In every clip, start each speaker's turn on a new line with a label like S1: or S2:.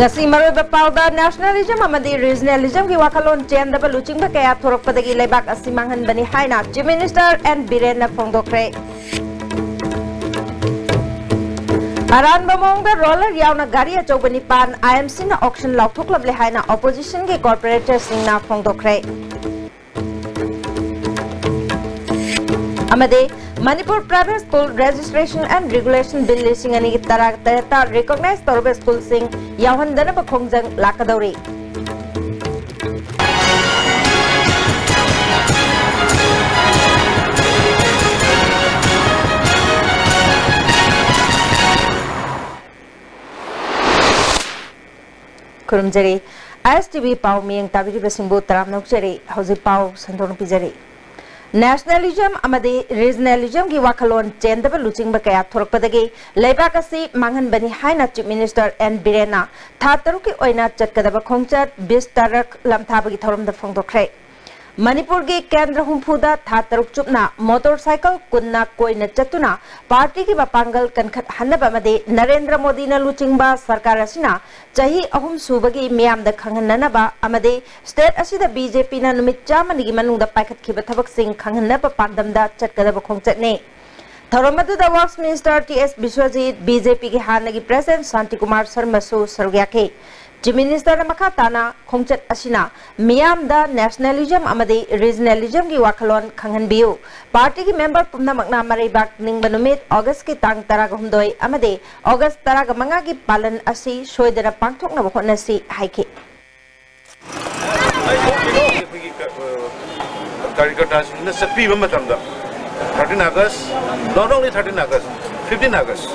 S1: ngasi maroy bapauda nationalism amadi regionalism ki wakalon chendaba luchingba kaya thorokpadagi leibak asimanghan bani haina chief minister and Biren na phongdokre aran bamongda roller yauna gari achobani pan IMC na auction lauthoklable haina opposition ki corporators singna phongdokre amade Manipur private school registration and regulation bill listing ani tarata recognize torbe school sing yahandana ba khongjang lakadauri kurumjari ISTV pau miyang tabiri basingbo taram nokjari hauji pau sandon pijari nationalism amadi regionalism ki wakalon chendaba luchingba kaya thorokpadagi leibak asi manghan bani haina chief minister and Birena tha taruki oina chatkadaba khongchat 20 tarak lamthabagi thoramda phongdokre Manipur ki kendra humpuda tha taruk chupna motorcycle kunna koina chatuna party ki bapangal kankhat hanaba amadi Narendra Modi na luchingba sarkar asina chahi ahum subagi miyam da khanghanaba amadi state asida BJP na numit chamani gi manungda paikhat khiba thabak sing khanghanaba pandamda chatkadaba khongchatne Tharamadu the Works Minister TS Biswajit BJP ki hanagi President Santi Kumar Sharma su sargyake Chief Minister Makatana khongchat asina miyam da nationalism amadi regionalism ki wakalon khanghanbiu party ki member pumna makna mareibak ningba numit August ki tang 13 amadi August 15 ki palan asi soidara pangthokna hotnasi haike
S2: caricatures in the Sapi Matamda 13 August, not only 13 August, 15 August.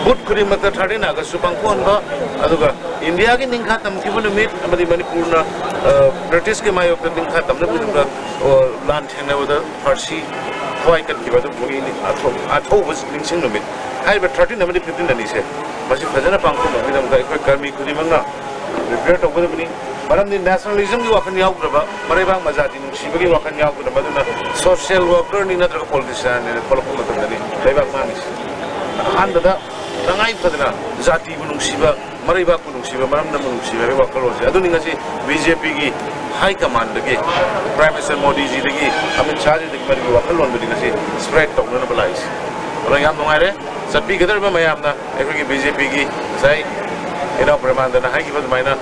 S2: Good Kurimata 13 August, Supankonga, Aduga, India in Ninkatam, given a meet, Amadi Manipurna, British Kamayo, Ninkatam, or land over the Parsi, White and Kiva, at home was Linsin Numit. I have 13 Amadi 15 and he said, Masi Fazana Panko, Kami Kurimanga, regret over the Madam the nationalism you often yagraba, Maribang Mazati, Shibagi Wakan Yagraba, social worker, another politician, and Polopomatani, Leva Manis. Under the Tangai Padana, Zati Munushiba, Mariba Munushiba, Madam Munushiba, Wakaros, Aduningasi, BJP, High Command, the gate, Prime Minister Modi, the gate, I'm in charge of the Wakalon, the spread of monopolize. Rayamare, Sapi Gadarba Mayamna, every BJP, say, you know, Pramanda, High Given Mina.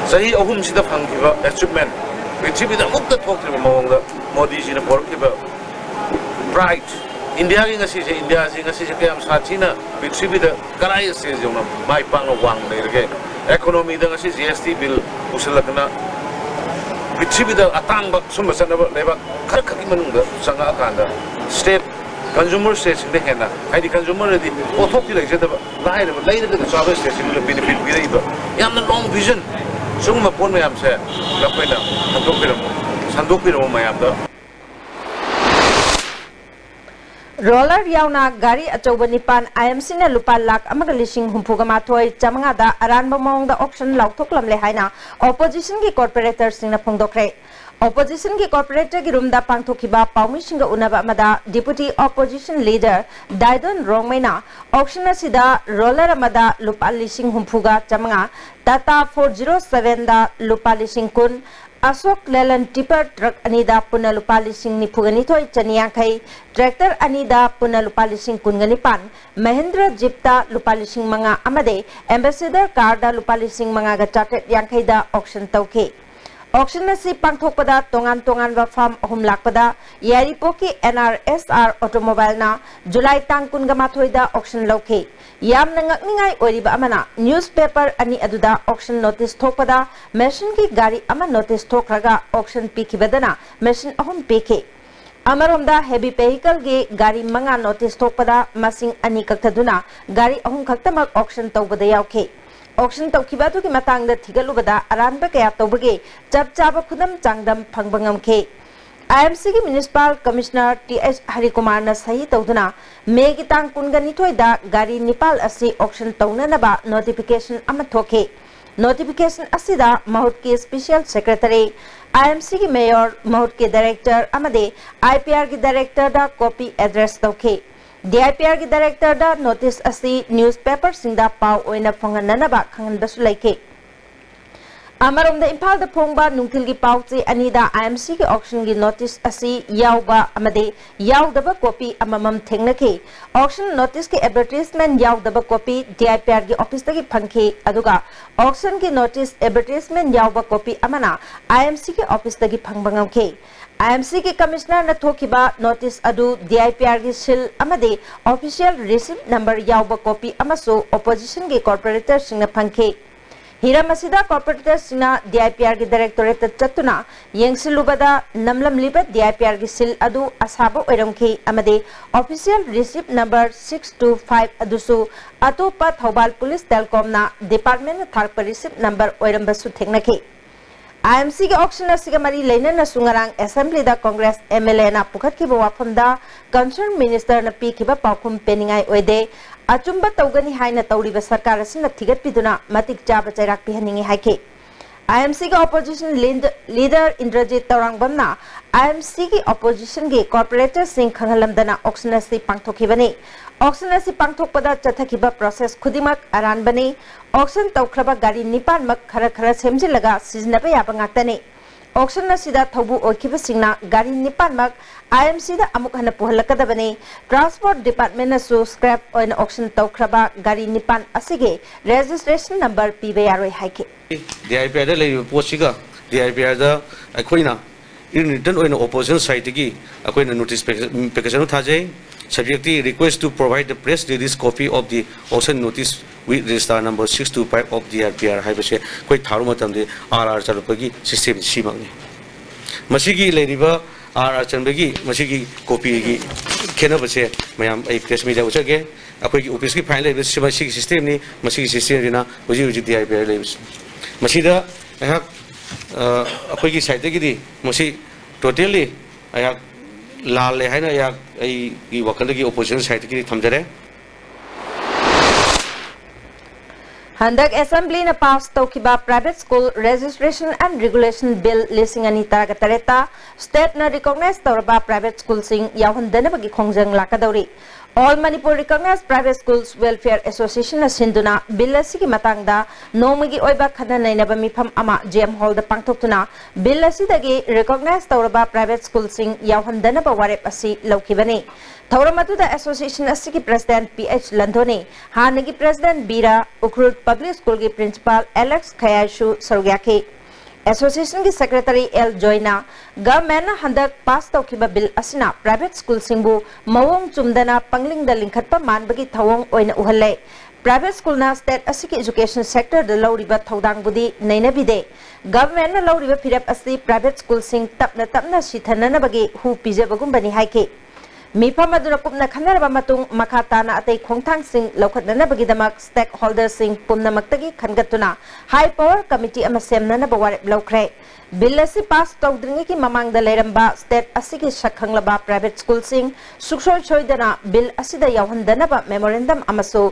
S2: Sahi ahum sida phangkiba achievement prithvi da mukta thokriba mawangda Modi ji na porkiba pride India gi ngasi je India ji ngasi je kayam sathina prithvi da karai se jona mai pang wang derge economy da ngasi GST bill usalakna prithvi da atangba sumbasana leba kharkhaki manungda sanga akanda state consumer station de hena haidi consumer di othokti leje da lai da service station le benefit bi reiba yamna long vision Sungma pon mayam se lapena sandokpiram mayam da
S1: roller yauna gari achoba nipan IMC na lupa lak amaga lising humpuga mathoi chamanga da aranba mongda auction lauthoklam le haina opposition ki corporators singna phongdokre opposition ki corporator ki rumda pangthokiba paumi singa unaba amada deputy opposition leader Daidon Rongmaina auction asida roller amada lupa lising humpuga chamanga Tata 407 da lupa lising kun Asok Leland tipper truck anida puna lupa lising ni puganitoy chaniyangkay tractor anida puna lupa lising kunganipan Mahindra Jeepta lupa lising mga amade ambassador car da lupa lising mga gachatet yangkay da auction tawke auction na si pangthokpada tongan ba farm humlakpada yaripo ki NRSR automobile na July tang kun gamathoy da auction lauke yam nangakningai oriba amana newspaper ani aduda auction notice thokpada machine ki gari ama notice thokraga auction pikibadana machine ahum peke amaromda heavy vehicle ge gari manga notice thokpada masing ani kaktaduna gari ahum khaktamak auction tawbada yauke auction tawkiba tu ki matang da thigalubada aranba kaya tawbage chap chaba khudam changdam phangbangam ke IMC ki municipal commissioner TH Harikumar na sahi tawduna May ki tang kungani thoi da gari Nepal asi auction tawna na ba notification ama thoke notification asida mahut ki special secretary IMC ki mayor mahut ki director amade IPR ki director da copy address tawke DIPR ki director da notice asi newspaper singda pau oina phongan na ba khangan basu laike Amarom da Impal da phongba nungtil gi pauchi anida IMC ki auction gi notice asi yauba amade yaudaba copy amamam thengnake auction notice ki advertisement yaudaba copy DIPR gi office tagi phangke aduga auction ki notice advertisement yauba copy amana IMC ki office tagi phangbangamke IMC ki commissioner na thokiba notice adu DIPR gi seal amade official receipt number yauba copy amaso opposition gi corporator singna phangke Hiramasida corporator sina DIPR ki directorate chatuna yengsilubada namlam liba DIPR ki sil adu asabo oiramki amade official receipt number 625 adusu atopa Thobal police telcom na department tharpa receipt number oirambasu thengnaki IMC ki auction asiga mari leina na sungarang assembly da congress MLA na pukhat ki wafam da concerned minister na pi ki ba paukhum peningai oide achumba tawgani haina tawriba sarkar asina thigat piduna matik chaba chairak pihaningi haike IMC ki opposition leader Indrajit Taurangbamna IMC ki opposition ki corporator sing khangalamdana auction asi pangthokibani auction asi pangthokpada chathakiba process khudimak aran bani auction tawkhraba gari nipan mak khara khara semjilaga siznaba yaba ngaktani auction asida thobu okiba singna gari nipan mak IMC da amuk hana puhalakadabani transport department na su scrap on auction tawkhraba gari nipan asige registration number pibe yaroi haike
S3: DIPR da lei posiga DIPR da akoina in return oina opposition side gi akoina notice application thajai subject request to provide the press release copy of the auction notice with register number 625 of DIPR haibase koi tharu matam de RR charupagi system simangni masigi leiriba RR chanbagi masigi copy gi khena base mayam ai press media uchage akoi gi office gi file leibase masigi system ni masigi system rina uji DIPR leibase masida ai akoi gi side gi di masi totally ai लाल है ना या ये वकल की opposition side की थमजरे
S1: Handak Assembly na pass tawkiba private school registration and regulation bill lising ani tarata state na recognize tawraba private school sing yahundana bagi khongjang lakadawri All Manipuri recognized private schools welfare association na sinduna bill asigi matangda nomagi oiba khana nainaba mifam ama GM hall da pangthoktuna bill asidagi recognized tawraba private school sing yahundana ba warep asi laukibani Thauramatu da association asigi president PH Landhoni hanagi president Bira Ukrut public school ki principal Alex Khayashu Sargyake Association ki secretary L Joina government handak pass tawkiba bill asina private school singbu mawong chumdana pangling da lingkhatpa manbagi thawong oina uhalle private school na state asiki education sector da lawriba thodang budi nainabide government na lawriba phirap asi private school sing tapna sithanana bagi hu pijabagum bani haike Mifam aduna pumna khanaraba matung makhatana atay khongthang sing laukhatnana bagidamak stakeholders sing pumna maktagi khangatuna high power committee ama semnana bawarep laukre bill asi pass tawdringi ki mamangda leramba state asigi shakhanglaba private school sing suksoi choidana bill asida yawhandana ba memorandum amaso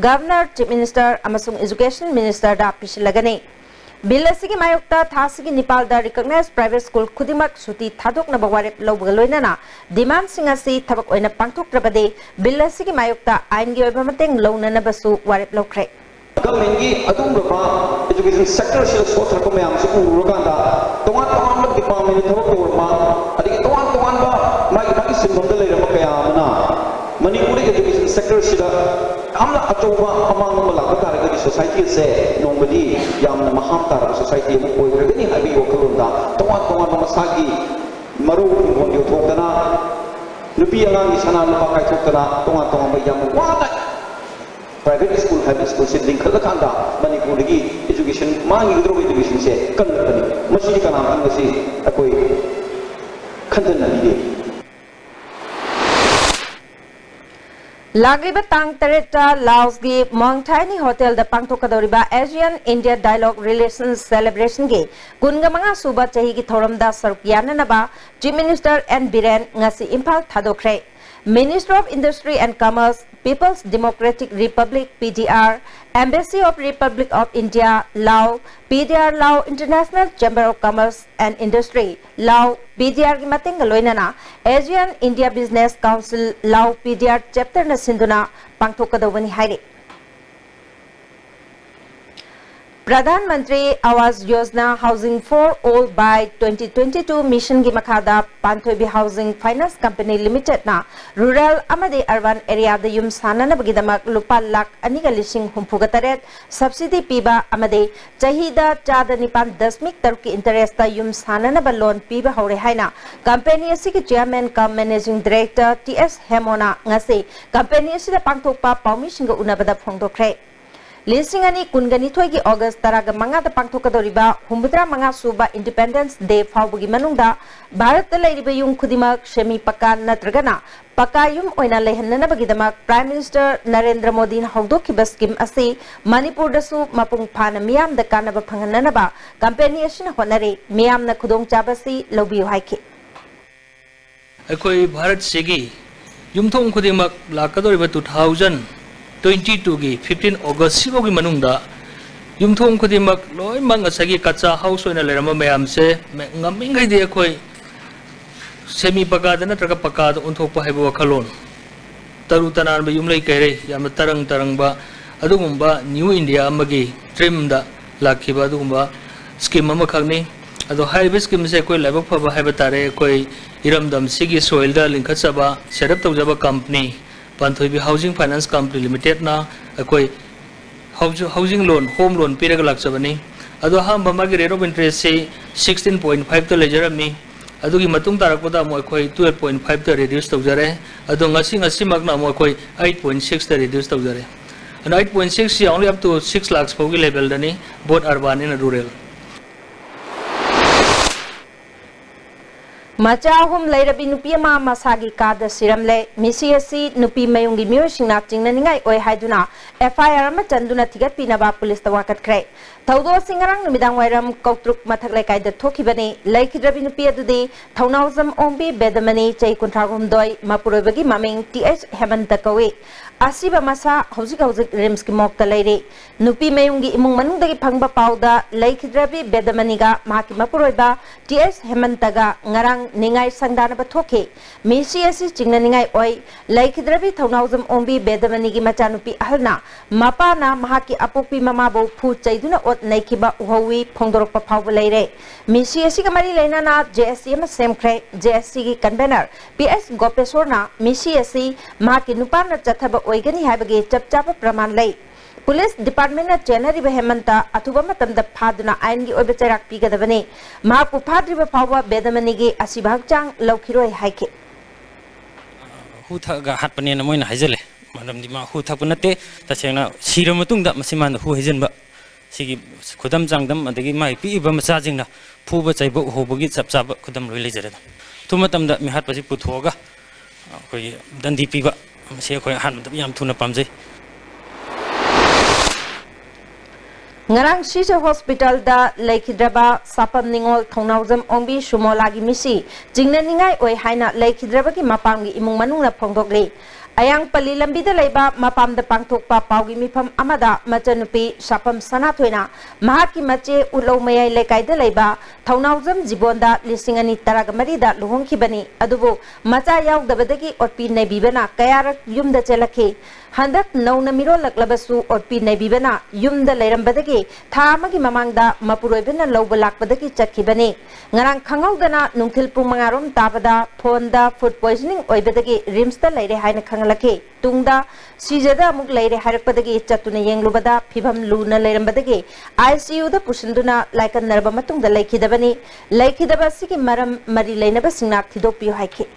S1: governor chief minister amasung education minister da pisilagani bill asigi mayokta thasigi Nepal da recognized private school khudimak suti thadok na bawarep lobgaloinana demand singasi thabak oina pangthok trabade bill asigi mayokta ain gi oiba mateng lounana basu warep lokre
S4: government gi adum ba education sector shil so thar ko mayam su uruganda tongan department thabak torma adigi tongan ba mai bagi simbol da leira kaya na Manipuri education sector shila amla atoba amang mala bakar ga society se nongdi yamna maham tar society mo koi gani abi wakalunda tongan ba masagi maru mon yo thokana nupi angang isana lupa kai thokana tongan ba yam wada private school high school se link khala kanda Manipuri gi education mangi gro education se kan bani machini kana ang se akoi khandan na di
S1: Lagriba tang tareta Laos gi Mongthai Hotel da pangthokadoriba Asian India Dialogue Relations Celebration gi kungamanga suba chahi gi thoramda saruk yananaba Chief Minister N Biren ngasi Imphal thadokre. Minister of Industry and Commerce, People's Democratic Republic (PDR), Embassy of Republic of India, Laos, PDR Laos International Chamber of Commerce and Industry, Laos, PDR ki mating loinana, Asian India Business Council, Laos PDR chapter na sinduna pangthokadawani hairi. Pradhan Mantri Awas Yojana Housing for All by 2022 mission gi makhada Panthoibi Housing Finance Company Limited na rural amade urban area da yum sanana bagidamak lupa lakh 2,60,000 subsidy piba amade chahida 4.10 ki interest da yum sanana ba loan piba hore haina company asiki chairman cum managing director TS Hemona ngase company asida pangthokpa permission ga unabada phongdokre. Lisingani kungani thoigi August taraga manga da pangthokadoriba humbutra manga suba Independence Day faubugi manungda Bharat da leiriba yung khudimak semi paka natragana paka yum oina lehanna bagidamak Prime Minister Narendra Modi na hawdokhiba scheme asi Manipur da su mapung phana miyam da kanaba phanganna ba company asina honare miyam na khudong chabasi lobiyo haiki
S5: akoi Bharat segi yumthong khudimak lakadoriba 2022 gi 15 August sibogi manungda yumthong khudimak loi mang asagi kacha house oina lerama mayam se ngamingai de khoi semi paka da natraga paka da unthokpa haibo khalon taru tanan ba yumlei kaire yam tarang ba adugumba new India amagi trim da lakhiba adugumba scheme ama khagni ado haibe scheme se koi labak phaba haiba tare koi iramdam sigi soil da linkhatsaba setup tawjaba company Panthoibi Housing Finance Company Limited na akoi housing loan home loan piraga laksabani ado hamba magi rate of interest se 16.5 to lejarami ado gi matung tarakpada mo akoi 12.5 to reduce tawjare ado ngasi magna mo akoi 8.6 to reduce tawjare and 8.6 is only up to 6 lakhs pogi level dani both urban and rural.
S1: Machahum Lairabi Nupiama Masagi Kada Siramle, Missy Nupi Mayungi Mushing Nating Naningai Oi Haiduna, FIR Matanduna Tigat Pinaba Police the Wakat Cray. Taudo Singarang Midang Wairam Kotruk Matakleka the Tokibani, Lake Drabinupia today, Taunazam Ombi, Bedamani, Chay Kuntragum Doi, Mapurabagi Maming, TH Heaven Takawe. Asiba Masa, Hosika Rimski Mok the lady, Nupi Mayungi Imung Manundagi Pangba Pauda, Lake Drabi, Bedamaniga, Maki Mapuroba, TS Hemantaga, Ngarang, Ningai Sandana Batoke, Missy Chinganingai Oi, Lake Drabi, Taunazam Ombi, Bedamanigi Machanupi Alna, Mapana, Mahaki Apopi Mamabo, Pu Chaiduna Ot Naikiba Uhowi, Pondoropa Pavulere, Missy Sigamari Lenana, JSM Sam Cray, JSC Convener, PS Gopesorna, Missy Maki Nupana Chataba Oigani Habagi, Chapchapa Praman Lay. Police Department na January Behemanta, Atuba Matam the Paduna, Angi Obeterak Piga the Vane, Mapu Padri Pawa, Bedamanigi, Asibachang, Lokiro Hike.
S6: Who happened in a moon Hazele, Madame Dima, who tapunate, Tachana, Siramatung that Massiman, who is in Sigi Kudam Zangdam, and the might be even massaging the Puba Saibo, who begins up Sab Kudam released. Tumatam that Mihat Putoga, Dundee Piva, Monsieur Hand Yam Tuna Pamze.
S1: Ngarang Shisha Hospital da Laikidraba Sapam Ningol Tongnawzam Ombi Shumolagi Misi Jingnaningai Oi Haina Laikidraba ki Mapangi Imung Manung na Pongdogli Ayang Palilambi da Laiba Mapam da Pangthokpa Paugi Mipam Amada Machanupi Sapam Sanatwena Mahaki Mache Ulo Mayai Lekai da Laiba Tongnawzam Jibonda Lisingani Taragamari da Luhongkibani Adubo Macha Yaw Dabadagi Otpi Nebibana Kayarak Yum da Chelake Handak Nauna Miro Laklabasu or P Nebibana, Yum the Lerambadaki, Tamagi Mamanga, Mapuroibina Lobalak Badaki Chakibani, Narang Kangaudana, Nunkil Pumangarum, Tabada, Ponda, food poisoning, Oibadaki, Rimsta Lady Haina Kangalake, Tungda, Sijada Muk Lady Harapadaki, Chatuna Yang Lubada, Pibam Luna Lerambadaki, ICU the Pushunduna like a Nervamatung the Lake Dabani, Lake Dabasiki Maram Marilena Basina Tidopi Hike.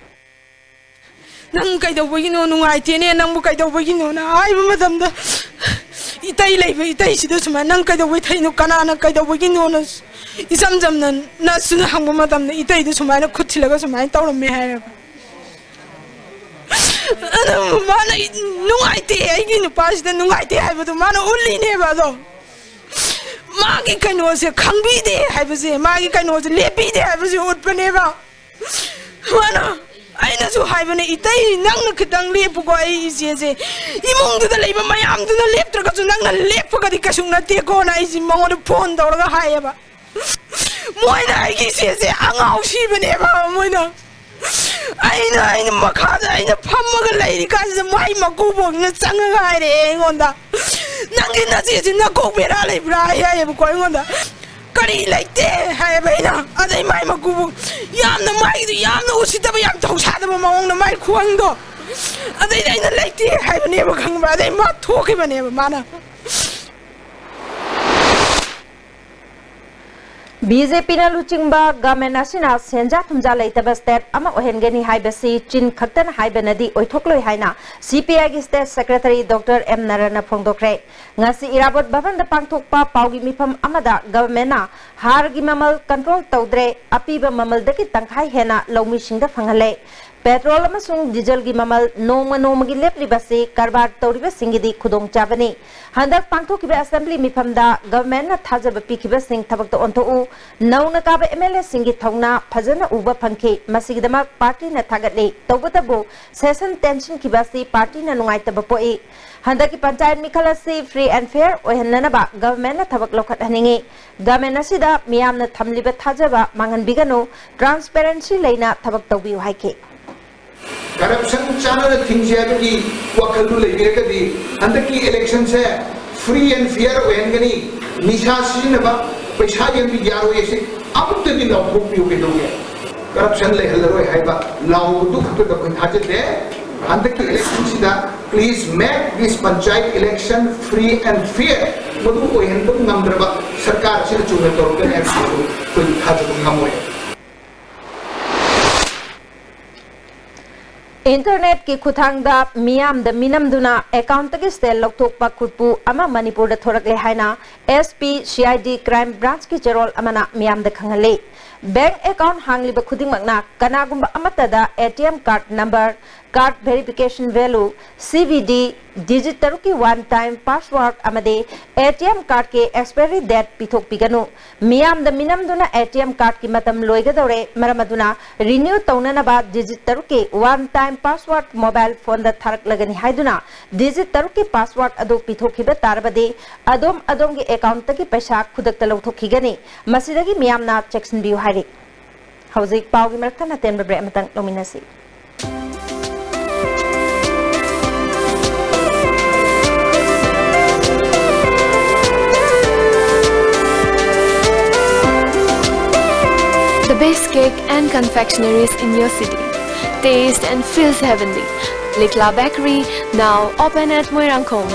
S7: Nang kay daw bagino nung ay tiene nang mo kay daw bagino na ay madam da itay lay itay sida suma nang kay daw itay no kanana kay daw bagino na isamjam na sunahang mo madam na itay do suma na khutsilaga suma tawram me hay mana nungaite aigi nupasida nungaite haibadu mana uline bado magi kaino se khangbi de haibase magi kaino se lepi de haibase utpane ba mana aina su haibane itai nang khitang lepu ko ai ise se imong du da leiba mayam du na leptra ka su nang na lepu ka di kasung na te ko na isi mongo du phone dor ga haiba moina aigi se angau si bane ba moina aina makada aina phammaga lairi kaisa mai makubo na changa haire ngonda nangi na ji na ko bera lai bra ya ko ngonda kari laite hai baina adai mai makubo yamna mai du yamna usita ba yam thau sa da ma ong na mai khuang do adai aina laite hai bane ba khang ba adai ma thoke bane ba mana BJP na luchingba government asina senja thumja leitaba state ama ohengeni haibasi chin khaktan haibenadi oithokloi haina CPI gi state secretary Dr M Narana phongdokre ngasi irabot bhavan da pangthokpa paugi mifam amada government na har gi mamal control tawdre apiba mamal daki tangkhai hena lomi singda phanghale petrol amasung diesel gi mamal noma gi leplibasi karbar tawriba singidi khudong chabani handak pangthokiba assembly mifamda government na thajaba pikhiba sing thabak to onto u nauna kaba MLA singi thongna phajana uba phangki masigidama party na thagatli tawbatabu session tension kibasi party na nungai tabapoi handaki panchayat mikhalasi free and fair ohenna ba government na thabak lokhat haningi government asida miyam na thamliba thajaba mangan biganu transparency leina thabak tawbi haike
S8: corruption channel things है कि वकल लु लेके कदी अंदर की election से free and fair होएंगनी निशासी ने बा पैसा ये भी ग्यारो ये से अब तो दिन लाभ उपयोग के दोगे corruption ले हल रोए है बा लाभ दुख तो कोई हाजिर दे अंदर की इलेक्शन सीधा please make this panchayat election free and fair मधु कोई हिंदू नंबर बा सरकार से चुने तो कोई हाजिर कम हुए
S1: इंटरनेट की खुथांगदा मियाम द मिनमदुना अकाउंट की स्टेल लौथोकपा खुदपु अमा मणिपुर द थोरकले हाइना SP CID क्राइम ब्रांच की चेरोल अमना मियाम द खंगले बैंक अकाउंट हांगलिबा खुदिंगमकना कनागुंबा अमतदा ATM card number card verification value CVD digit तरु की वन टाइम पासवर्ड अमदे ATM कार्ड के एक्सपायरी डेट पिथोक पिगनु मियाम द मिनमदुना ATM कार्ड की मतम लोइगदौरे मरमदुना रिन्यू तौननबा डिजिट तरु के one time password mobile phone द थारक लगनी हाइदुना डिजिट तरु के पासवर्ड अदो पिथोखिबा तारबदे अदोम अदोंगे अकाउंट की पैसा खुदक तलौथोखिगनी मसिदगी मियामना चेक्सन बिउ हाइरे हौजिक पाउगी मरथना तेन ब्रे Matang लोमिनसी
S9: The best cake and confectioneries in your city. Taste and feels heavenly. Likla Bakery, now open at Moirangkong.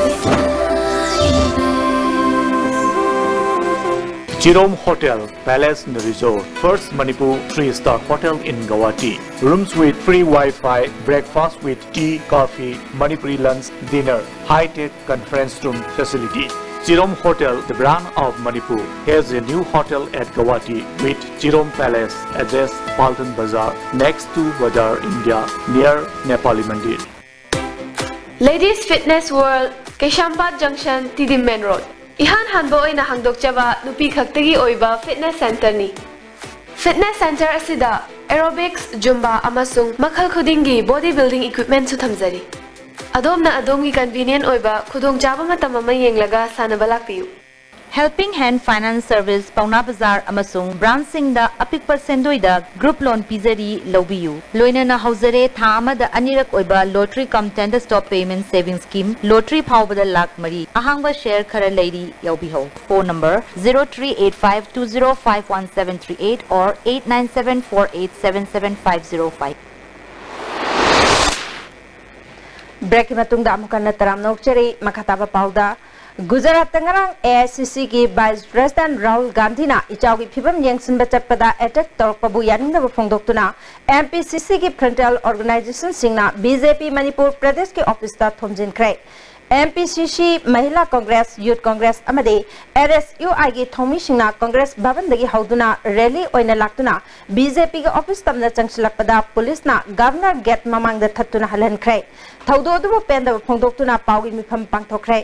S10: Jerome Hotel, Palace and Resort, first Manipur 3-star hotel in Guwahati. Rooms with free Wi-Fi, breakfast with tea, coffee, Manipuri lunch, dinner, high-tech conference room facility. Jerome Hotel, the brand of Manipur, has a new hotel at Guwahati with Jerome Palace, address Paltan Bazaar, next to Bazaar, India, near Nepali Mandir.
S9: Ladies Fitness World, Keshambat Junction, Tidim Main Road. Ihan hanbo oina hangdokjaba nupi khaktagi oiba fitness center ni. Fitness center asida aerobics, zumba amasung makhal khudingi bodybuilding equipment su thamjari. Adom na adongi convenient oiba khudong jaba matam ama yenglaga sanaba lakpiyu.
S11: Helping Hand Finance Service Pauna Bazaar amasung branching da apikpa sendoida group loan pizari lobiyu. Loina na hauzare tha amada anirak oiba lottery cum tender stop payment savings scheme lottery phawbada lakh mari ahangba share khara leiri yaubiho. Phone number 0385205178 or 8974877505.
S1: Break matung da amukan na taram nokcheri makataba pauda Gujarat Tangarang AICC की Vice President Rahul Gandhi ना इचाव की film यंगसन बचत पदा attack तौरपबु Yaning नब फोंगदोक्तुना MPCC की frontal organisation सिंगना BJP Manipur प्रदेश के office ता थोमजिन खरे MPCC Mahila Congress Youth Congress amade RSUI gi thomi singna Congress Bhavan dagi hauduna rally oina laktuna BJP ga office tamna changsilakpada police na governor gate mamang da thattuna halan khrai thaudo du penda phongdoktuna pawgi mifam pangthokrai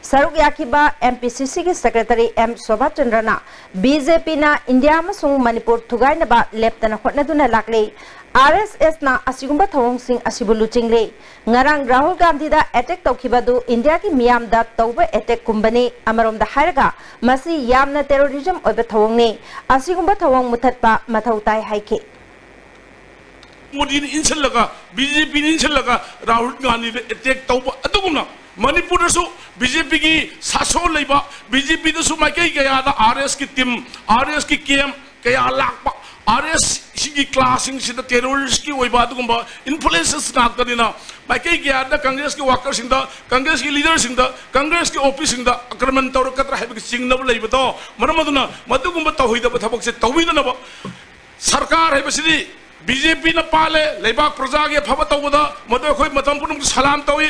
S1: Saruk Yakiba MPCC ki Secretary M. Shobha Chandrana BJP na India amasung Manipur thugai na ba leptana hotnaduna lakle RSS na asigumba thawong sing asibulu chingle ngarang Rahul Gandhi da attack tawkhibadu India ki miyam da tawba attack kumbani amarom da hairaga masi yamna terrorism oiba thawong ne asigumba thawong muthatpa mathau tai haike
S12: Modi ni inchalaga BJP ni inchalaga Rahul Gandhi da attack tawba adugumna Manipur su BJP ki saso leiba BJP da su makai kaya da RS ki team RS ki KM kaya lakpa RS sigi classing sida terrorist ki oiba adugumba influences nakadina makai kaya da Congress ki workers inda Congress ki leaders inda Congress ki office inda akraman tawra katra habi singnab leiba to maramaduna madugumba tawhida bathabak se tawhida na ba sarkar hai basidi BJP na pale leiba praja ge phaba tawda mado khoi matam punum salam tawi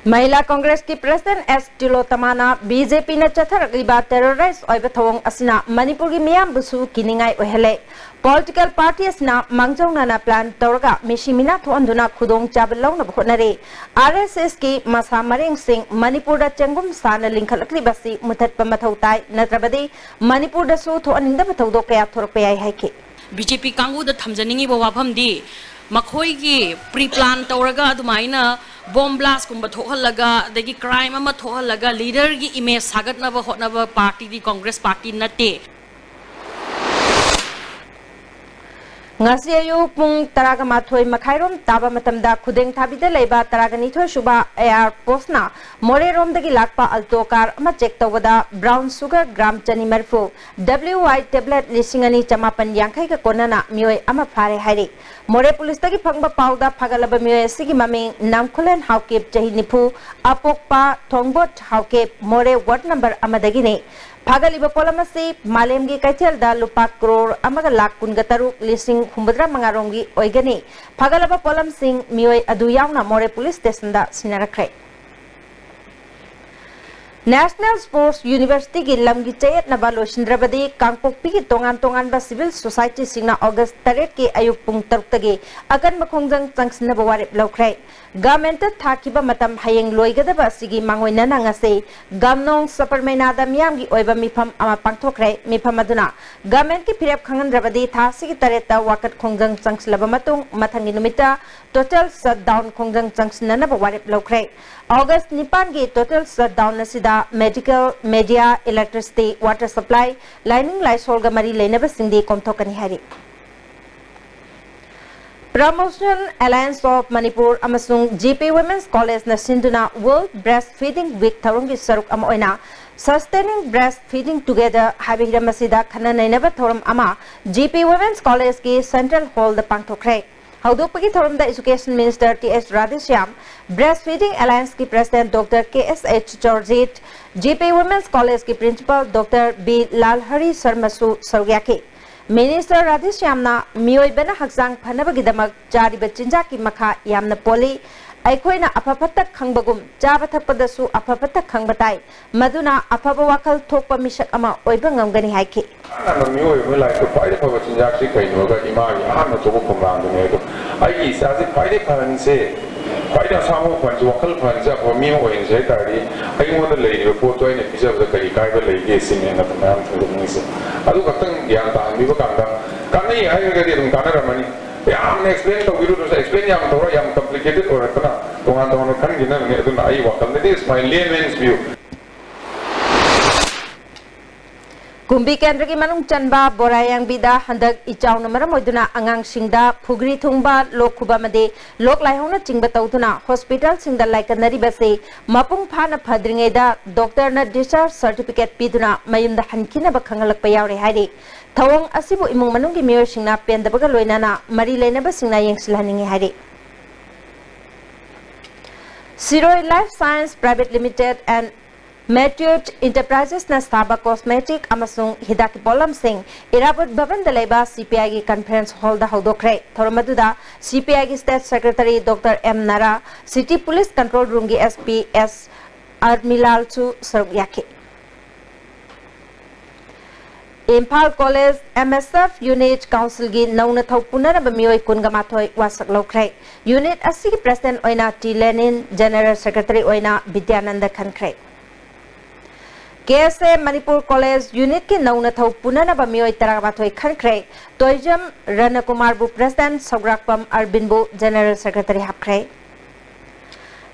S1: Mahila Congress ki President S. Tilotamana BJP na chatharagiba terrorist oiba thawong asina Manipur gi miyam busu kiningai ohele political party asina mangjongna na plan tawraga mishimina thonduna khudong chabalong na bhonare RSS ki masa mareng sing Manipur da chengum sana lingkhalakli basi muthat pamathautai natrabadi Manipur da su thoaninda bathaudo kaya thorpayai haike
S13: BJP kangu da thamjaningi bo wafam di makhoi gi pre-plan tawraga adumaina bomb blast kumba thohalaga dagi crime ama thohalaga leader gi image sagatnaba hotnaba party di Congress party nate
S1: ngasi ayu pung taraga mathoi makhairom taba matamda khudeng thabida leiba taraga nithoi suba air post na more rom dagi lakpa alto car ama check tawada brown sugar gram chani marfu WY tablet lisingani chamapan yankhai ka konana mioi ama phare hairi more police dagi phangba pauda phagalaba mioi sigi maming namkhulen haukep chahi nifu apokpa thongbot haukep more ward number amadagi ne Pagaliba polamasi malemgi kaitel da lupa crore amaga lak kunga taruk lising humbadra mangarongi oigani pagalaba polam sing mioi adu yauna more police station da sinarakrai National Sports University ki lamgi chayat na balo shindrabadi kangpokpi ki tongan ba civil society singna August 3 ki ayuk pung taruk tagi akan makhongjang changsina bawarip laukrai Government thakiba matam hayeng loigadaba sigi mangoina nangase gamnong supermainada miyam gi oiba mifam ama pangthokrai mifam aduna government ki phirep khangan rabadi tha sigi tareta wakat khongjang changslaba matung mathangi numita total shutdown khongjang changsina na bawarip laukrai August 9 gi total shutdown asida medical media electricity water supply lining laisol ga mari leinaba singdi komthokani hari Promotion Alliance of Manipur amasung GP Women's College na sinduna World Breastfeeding Week tharungi saruk ama oina Sustaining Breastfeeding Together habihira masida khana nainaba thorum ama GP Women's College ki Central Hall da pangthokrai haudopagi thorum da Education Minister T.S. Radhishyam Breastfeeding Alliance ki President Dr. K.S.H. Georgette GP Women's College ki Principal Dr. B. Lalhari Sarmasu Sarugyaki Minister Radhishyamna mioi bana hakjang phanabagidamag jariba chinjaki makha yamna poli aikhoina aphapatak khangbagum jaba thapadasu aphapatak khangbatai maduna aphaba wakal thokpa misak ama oiba ngamgani haike
S14: ana mioi mulai to paide phaba chinjak si kai noga imari ahna to khumrang ne to ai sa si paide phan se paide samu phan wakal phan ja ko mi mo in je tari ai mo da lei po to ine pisa da kai kai ba lei ge sin ne na tam thum ni se adu katang yan ta mi ba kang kani ai ga de dum kana ramani yam explain to giru to explain yam to yam complicated or atna tongan kan gina ne adu ai wakal ne is my layman's view
S1: Kumbi Kendra ki manung chanba borayang bida handak ichaw na maram oiduna angang singda phugri thungba lok khuba made lok laihona chingba tawduna hospital singda laikanari base mapung phana phadringe da doctor na discharge certificate piduna mayumda hankina ba khangalak pa yawre hairi thawong asibu imung manung ki mayor singna pendabaga loinana mari leinaba singna yengsilhaningi hairi Siroi Life Science Private Limited and Meteor Enterprises na Staba Cosmetic amasung Hidaki Polam Singh Irabut Bhavan Daleba CPI Conference Hall da Hodokre Thoramaduda CPI State Secretary Dr. M. Nara City Police Control Room gi SP S. Armilal Chu Sargyaki Impal College MSF Unit Council gi Nauna Thau Punaraba Mioi Kungamathoi Wasak Lokre Unit Asigi President Oina T. Lenin General Secretary Oina Vidyananda Khankre KSA Manipur College Unit ki Nauna Thau Punaraba Mioi Taragathoi Khankre Toijam Ranakumar Bu President Sograkpam Arbinbu General Secretary Hapkre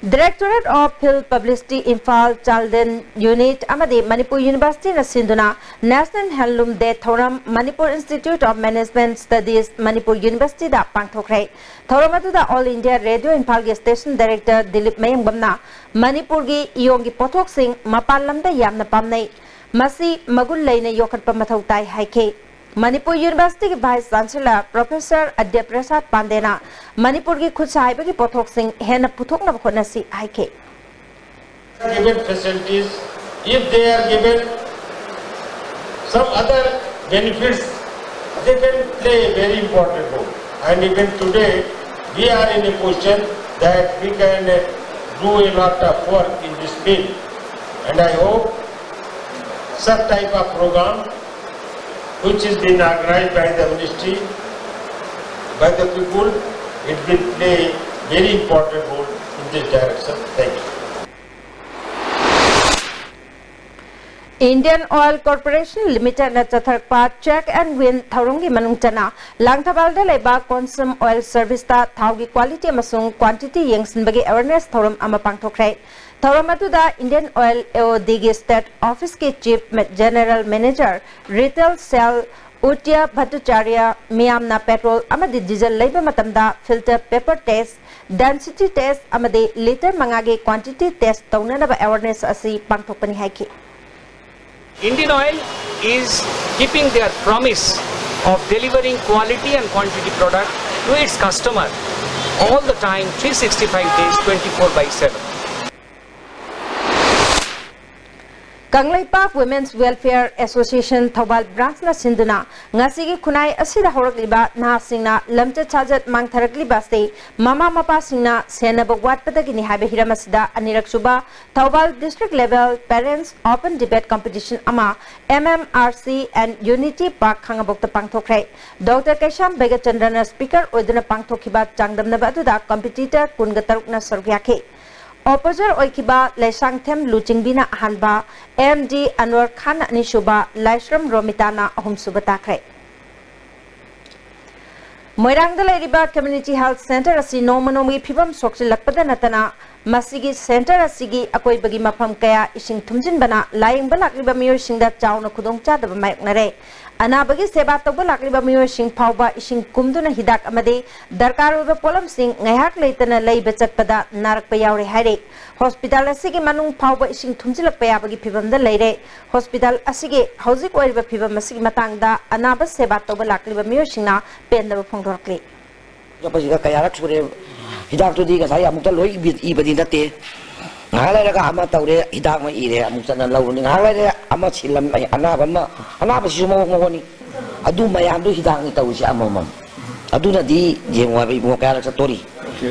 S1: Directorate of Field Publicity Infal Chalden Unit Amadi Manipur University na Sinduna National Handloom Day Thoram Manipur Institute of Management Studies Manipur University da Pangthokre Thoramadu da All India Radio Infal gi Station Director Dilip Mayambamna Manipur gi iyong gi pothok sing mapalam da yamna pamnai masi magul leina yokhatpa mathau tai haike Manipur University ki Vice Chancellor Professor Adya Prasad Pandena Manipur ki khud sahaiba ki pothok sing hena puthok na khona si aike
S15: given facilities if they are given some other benefits they can play a very important role and even today we are in a position that we can do a lot of work in this field and I hope such type of program which is being organized by the ministry, by the people, it will play a very important role in this direction. Thank
S1: you. Indian Oil Corporation Limited na Chatharpa Check and Win Thaurungi Manungchana Langthabalda Leba Consum Oil Service ta Thaugi Quality amasung Quantity Yengsinbagi Awareness Thorum ama pangthokre Thoramatuda Indian Oil AOD State Office ki Chief General Manager Retail Cell Utya Bhattacharya Miyamna Petrol amadi diesel labor matamda filter paper test density test amadi liter mangagi quantity test taunanaba awareness asi pangthokpani haiki
S16: Indian Oil is keeping their promise of delivering quality and quantity product to its customer all the time 365 days 24/7
S1: Kanglai Park Women's Welfare Association Thobal Branch na Sinduna ngasigi khunai asida horakliba na singna lamcha chajat mangtharakliba se mama mapa singna senaba watpadagi ni habe hiramasida anirak suba Thobal district level parents open debate competition ama MMRC and Unity Park khangabokta pangthokre Dr. Kesham Begachandran speaker oiduna pangthokhiba changdamna baduda competitor kungataruk na sargyake Opposite Oikiba Lesangthem Luchingbina Hanba MD Anwar Khan Anishuba Laishram Romitana Ahum Subatakre Moirangda Leriba Community Health Center Asi Nomanomi Pibam Soksi Lakpada Natana Masigi Center Asigi Akoi Bagi Mapam Kaya Ishing Tumjin Bana Lying Balakriba Mio Singda Chowna Kudongcha the Maiknare Anabagi Seba Toba Lakriba Mio Sing Pauba Ishing Kumduna Hidak Amade Darkaru Polam Sing Ngahak Latana Lay Bechatpada Narak Payari Hare Hospital Asigi Manung Pauba Ishing Tumjila Payabagi Pibam the Lady Hospital Asigi Housing Oiba Pibam Masig Matanga Anaba Seba Toba Lakriba Mio Singna Pendar Pongorkli
S17: Japasika Kayarak Sure Hidak to dig as I am to look even that day. Nala Gama Taure, Hidama Ire, Amusan and Low, Nala Amasilam, Anabama, Anabasumo Moni. I do my Andu Hidang Tawshamam. I do not di Jimwabi Mokaratori.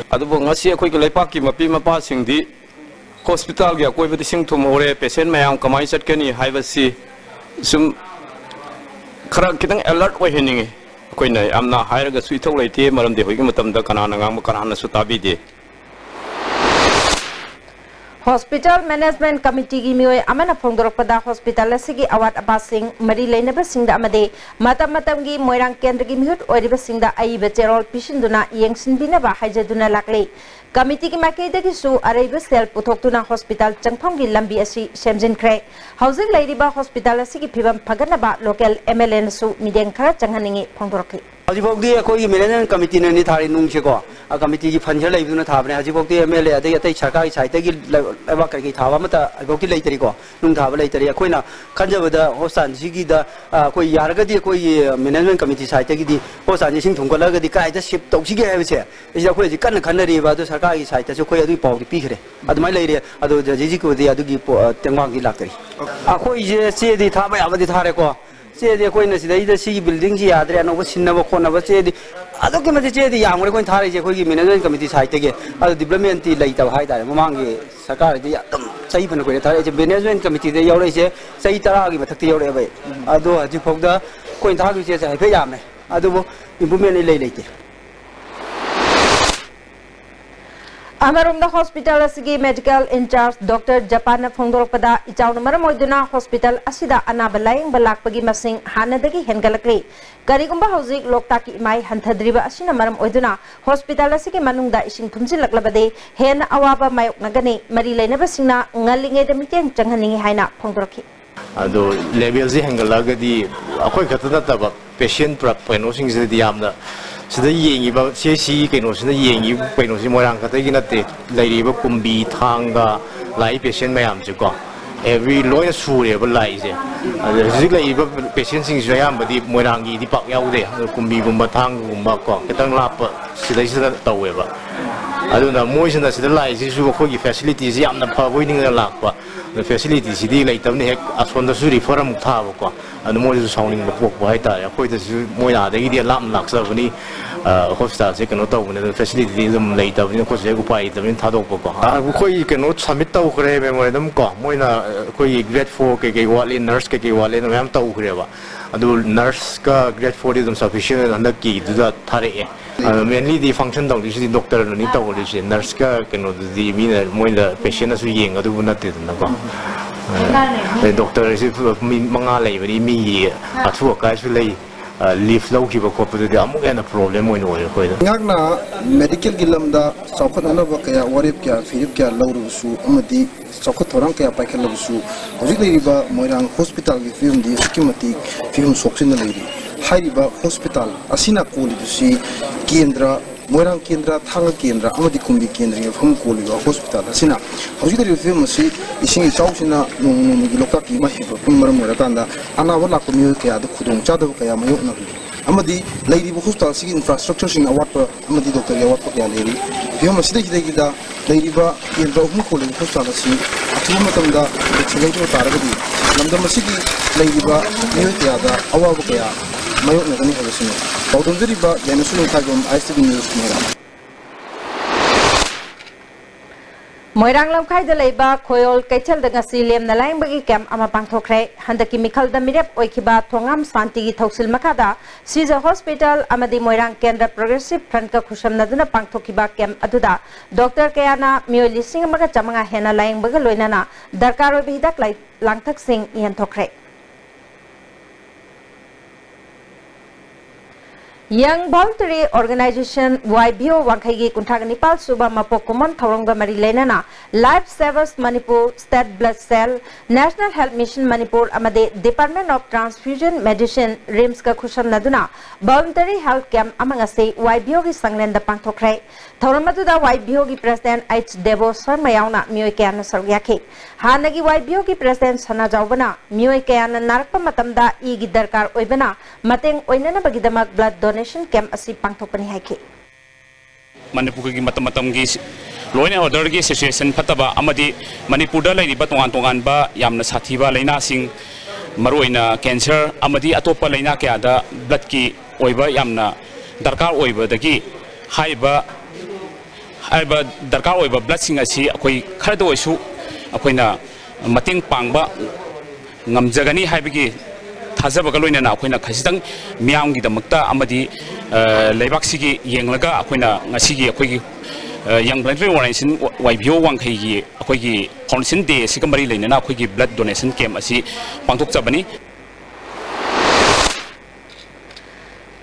S18: Adubongasia quick lepaki, Mapima passing the hospital, we are going to sing to more patient, my uncle, my set Kenny, Hivasi, some Karakitang alert way hinning. I'm not hiring a sweet old lady, Madame de Himatam, the Kananga, Kanana Sutabidi.
S1: Hospital Management Committee Gimio Amana Pongoropada Hospital Sigi Awat Abasing, Marie Lena Basinda Amade, Matamatangi, Moirang Kendri Mute, or Basinda Aiba Gerald Pishinduna, Yangsin Binaba, Hajaduna Lakle. Committee Makeda Su, Arabia Sel, Putokuna Hospital, Changpongi Lambi Asi, Shemjin Cray, Housing Ladyba Hospital Sigi Pibam Paganaba, local MLN Su, Midenkara Changaningi, Pongoroki.
S19: Ajibogdi Koi Millennium Committee and Nitari Nungchiko, committee की fund लेना थाबने हजिबोक्ति MLA अदे अतै सरकारी side की लेबा कई थाबा मत अबोक्ति लेतरीको नुंग थाबा लेतरी अखोइना खंजबदा हॉस्पिटल सिगी दा कोई यारगदी कोई मैनेजमेंट कमिटी साइड की हॉस्पिटल सिंग थुंगलगदी कायदा शिफ्ट तौसिगे हैबसे इज अखोइ जि कन्न खनरीबा अदो सरकारी साइड से कोई अदु पाउदी पीखरे अदुमाय लेरे अदो जजी को दे अदुगी तेंगवांगी लाक्तरी अखोइ जे सेदी थाबा याबदी थारेको सेदी कोई नसिदा सी बिल्डिंग जी यादरे अनोब सिन्नब खोनब सेदी अदो के मते सेदी यामरे कोई थारे जे कोई मैनेजमेंट कमिटी साइड के अदो डेवलपमेंट ती लेता हाय तारे ममांगे सरकार दे एकदम सही फन कोई थारे जे मैनेजमेंट कमिटी दे यौरे से सही तरह की मथक यौरे बे अदो हजि फोगदा कोई थागि से हाय फे यामे अदो इंप्रूवमेंट ले लेते
S1: अमरोमदा हॉस्पिटल असगी मेडिकल इंचार्ज डॉक्टर जापान फोंदोरपदा इचाउन मरम ओइदुना हॉस्पिटल असिदा अनाब लायंग बलाकपगी मसिंग हानदगी हेनगलक्री करिगुंबा हौजिक लोकताकी इमाई हंथद्रिबा असिना मरम ओइदुना हॉस्पिटल असगी मनुंगदा इसिंग थुमजिलक्लबदे हेन अवाबा मायोकनगनी मरी लेनबसिंगना ngalingeda miteng changhaningi haina फोंदोरखी
S20: अदो लेवल से हेंगलगदी अखोय खतना तब पेशेंट प्रपेनो सिंग से दियामना सिदा येंगिबा सेसी केनो सिदा येंगि पेनो सि मोरांग खतगी नते लैरिबा कुंबी थांगा लाई पेशेंट मयाम से को एवरी लोय सुरेबा लाई से अदो जिक लैरिबा पेशेंट सिंग से यामबदी मोरांगी दि पाक याउदे कुंबी गुंबा थांग गुंबा को केतंग लाप सिदा सिदा तवेबा अदुना मोइसना सिदा लाई सिसु अखोगी फैसिलिटीज यामना फबोइनिंग लाकपा फैसिलिटी सिदी लेतबने हेक असोंदा सु रिफर अमुक थाबको अदु मोइसु साउनिंग पोकपो हाइतारे अखोइदसु मोइना आदगी लाम लाक्सबनी हॉस्पिटल से कनो तौबने फैसिलिटी दम लेतबने खोसे उपाय तबने थादोकपको अखोइ कनो सबमिट तौखरे मेमोरेंडम को मोइना अखोइ ग्रेड 4 के वाले नर्स के वाले मैम तौखरेबा अदु नर्स का ग्रेड 4 दम सफिशिएंट हंदकी दुदा थारे मेनली दी फंक्शन तौदिसि डॉक्टर नि तौदिसि नर्स का कनो दी मीना मोइना पेशेंट असु येंग अदु नते दनको डॉक्टर से मंगा लेबनी मी अथु कासु ले लीफ लौखिबा खोपदि अमुक एना प्रॉब्लम होइन होय खोइदा
S21: ngakna medical gilamda chokhat anaba kaya warip kya firip kya lawrusu amadi chokhat thorang kaya paikhalabsu hojik leiriba moirang hospital gi film di skimati film soksin leiri hairiba hospital asina kolidusi kendra मोरंग केंद्र थांग केंद्र अमदी कुंबी केंद्र के फम कोलिबा hospital असिना हौजिक रि film असि इसिंग चाउसिना नोंगि लोका की माहिब पुमरम मोरकांदा अनाबो लाकमियो कया द खुदों चादब कया मयो नगि अमदी लैरिबो हॉस्पिटल सिगी इंफ्रास्ट्रक्चर सिंग अवाट अमदी डॉक्टर के अवाट कया लेरि फिल्म असि देखि दा लैरिबा केंद्र हम कोलिबा हॉस्पिटल असि अथु मतमदा एक्सीलेंट तारगदि लमदम असि लैरिबा मियो कया दा अवाबो कया मयो नगनि हबसिनो पौदंजरिबा यानसुन खागम आईसीबी न्यूज मेरा
S1: मोइरांग लमखाइदा लेबा खोयल कैथल दंगसी लेमना लाइंबगी कैम्प अमा पांगथोखरे हंदकी मिखलदा मिरेप ओइखिबा थोंगाम शांतिगी थौसिल मखादा सीजर हॉस्पिटल अमदी मोइरांग केंद्र प्रोग्रेसिव फ्रंट का खुशमनदुना पांगथोखिबा कैम्प अदुदा डॉक्टर कयाना मियो लिसिंग मगा चमंगा हेना लाइंबगा लोइनाना दरकार ओइबि हिदाक लांगथक Singh यंथोखरे Young Voluntary Organization YBO Wangkhaigi Kunthag Nepal Suba Mapok Kuman Thorongga Mari Lenana Life Savers Manipur State Blood Cell National Health Mission Manipur Amade Department of Transfusion Medicine RIMS ka khusham naduna Voluntary Health Camp amangase YBO gi sanglenda pangthokrai Thoramatuda YBO gi President H Devo Sharma yauna mioi kayana sargyakhi Hanagi YBO gi President Sana Jaubana mioi kayana narakpa matamda I gi darkar oibana mateng oinana bagidamak blood donation camp asi pangthokpani haiki
S22: Manipur ki matam gi loine order gi situation phataba amadi Manipur da lairi ba tongan ba yamna sathi ba laina sing maroina cancer amadi atopa laina kya da blood ki oiba yamna darkar oiba dagi haiba darkar oiba blood sing asi akoi khardo oisu akoina mating pangba ngamjagani haibagi थाजबगा लोइना अखोइना खसितंग मियामगी दमक्ता अमदी लेबाक्सिगी येंगलगा अखोइना ngasiगी अखोइगी यंग ब्लड डोनेशन वाइबिओ वांखैगी अखोइगी फाउंडेशन डे सिगा मरि लेना अखोइगी ब्लड डोनेशन कैम्प असि पांगथोक चबनी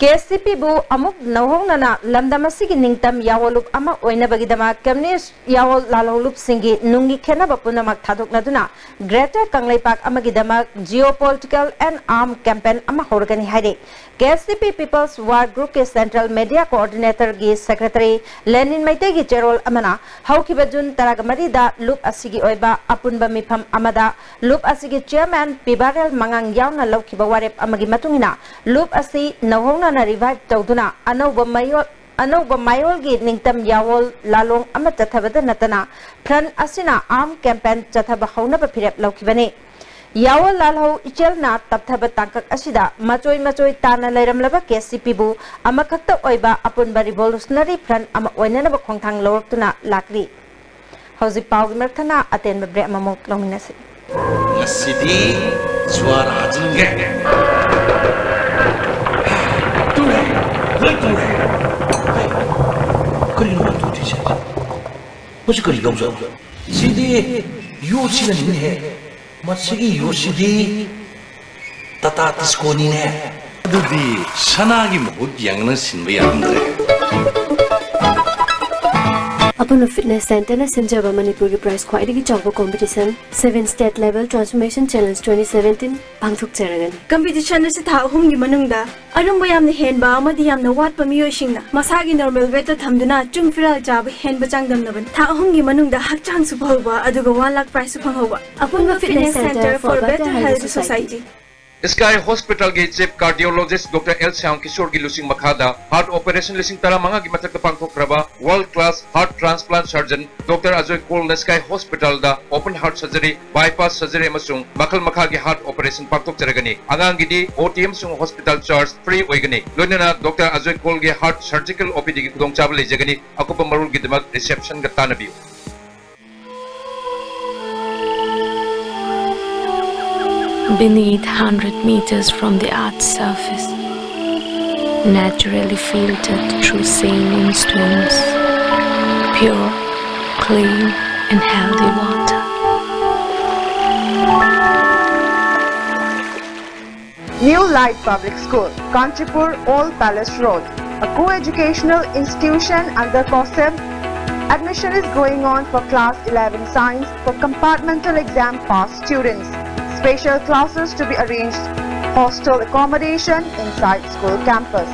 S1: KCP bu amuk nauhongnana lamdamasigi ningtam yawolup ama oinabagidama communist yawol lalolup singi nungi khenaba punamak thadoknaduna Greater Kanglaipak amagidama geopolitical and armed campaign ama horgani haide KCP People's War Group ke Central Media Coordinator gi Secretary Lenin Maite gi Cherol amana haukiba jun taragamari da loop asigi oiba apunba mifam amada loop asigi chairman Pibarel Mangang yauna laukiba warep amagi matungina loop asi nauhongna na revive tawduna anauba mayol gi ningtam yawol lalong ama tathabada natana pran asina arm campaign tathaba hauna ba phirep laukibane yawol lalho ichelna tapthaba tangkak asida machoi tana lairam laba KCP bu ama khakta oiba apunba revolutionary front ama oinana ba khongthang lortuna lakri hauji pawgi marthana aten bre amamok lominasi
S2: ngasidi suara hajinge 그리는 것도 되지. 뭐지 그리 용서. 시디 요시는 있네. 마치기 요시디 따따 디스코니네. 그들이 산악이 못 양는 신부야 안들에.
S3: Upon a fitness center na Sinjaba Manipuri prize khwaidagi chawba competition 7 state level transformation challenge 2017 pangthok charagan
S23: competition na si tha ahum gi manungda arumba yamna henba amadi yamna watpa miyosingna masagi normal weight thamduna chungfiral jaba henba changdamna ban tha ahum gi manungda hakchang su phawba aduga 1 lakh prize su phanghoba upon a fitness center for better health society
S24: Sky Hospital के Chief Cardiologist Dr. L. Syang Kishore की लुसिंग मखादा heart operation लिसिंग तरा मंगा की मतलब पांगथोक रबा world class heart transplant surgeon doctor Ajay Kaul Sky hospital दा open heart surgery bypass surgery अमसुंग मखल मखा की हार्ट ऑपरेशन पांगथोक चरगनी आगांग गिदी ओटीएम सुंग हॉस्पिटल चार्ज फ्री ओइगनी लोइनना डॉक्टर अजय कोल के हार्ट सर्जिकल ओपीडी की खुदोंग चाबले जगनी अकुप मरुल की दमक रिसेप्शन का तानबियो
S3: Beneath 100 meters from the Earth's surface, naturally filtered through sailing stones, pure, clean and healthy water.
S25: New Light Public School, Kanchipur, Old Palace Road, a co-educational institution under COSEB. Admission is going on for class 11 science for compartmental exam pass students. Special classes to be arranged, hostel accommodation inside school campus.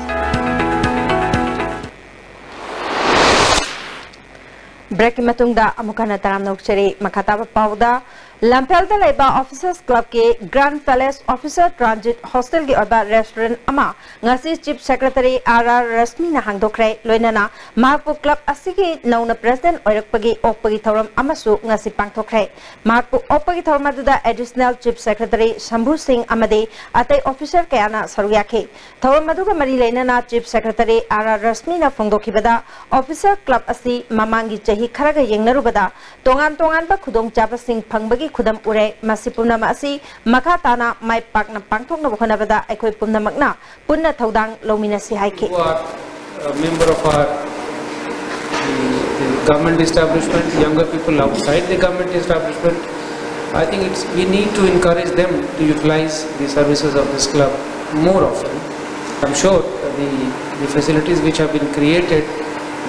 S1: Break matungda amukana taram nokcheri makataba pauda Lampelda Leba Officers Club ke Grand Palace Officer Transit Hostel ki oba restaurant ama ngasi Chief Secretary RR Rasmi na hangdokre loinana Marpu Club asigi nauna President oirakpagi okpagi thoram amasu ngasi pangthokre Marpu okpagi thoram aduda Additional Chief Secretary Shambhu Singh amade atai officer kayana saruyakhe thoram aduga mari leinana Chief Secretary RR Rasmi na phongdokhibada Officer Club asi mamangi chahi kharaga yengnarubada tongan ba khudong chaba sing phangbagi khudam ure masipuna masi makatana mai pakna pangthokna bhonabada ekoi pumnamakna punna thodang lomina si haike
S26: member of our the government establishment, younger people outside the government establishment, I think we need to encourage them to utilize the services of this club more often. I'm sure the facilities which have been created,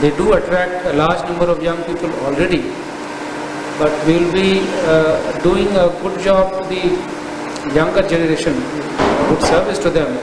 S26: they do attract a large number of young people already. But we will be doing a good job to the younger generation, good service to them.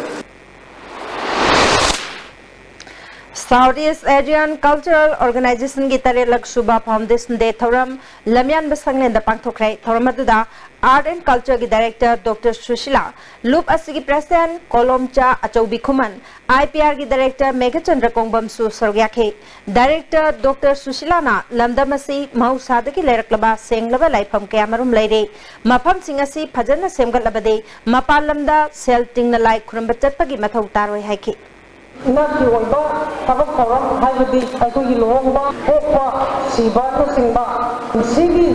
S1: Southeast Asian Cultural Organization ki Tarelak Shubha Foundation de Thoram Lamyan Basangne da Pangthokrai Thoramadda Art and Culture ki Director Dr. Sushila Loop Asigi President Kolomcha Achaubi Khuman IPR ki Director Megachandra Kongbam Su Sorgyakhe Director Dr. Sushila na Lamdamasi Mahusada ki Leraklaba Senglaba Laifam Kayamarum Laire Mafam Singasi Phajana Semgatlabade Mapalamda Sel Tingna Lai Khuramba Chatpagi Mathau Taroi Haike
S27: Inaki wamba tabak thoram haibadi aigoi lohongba hokpa siba to singba sigi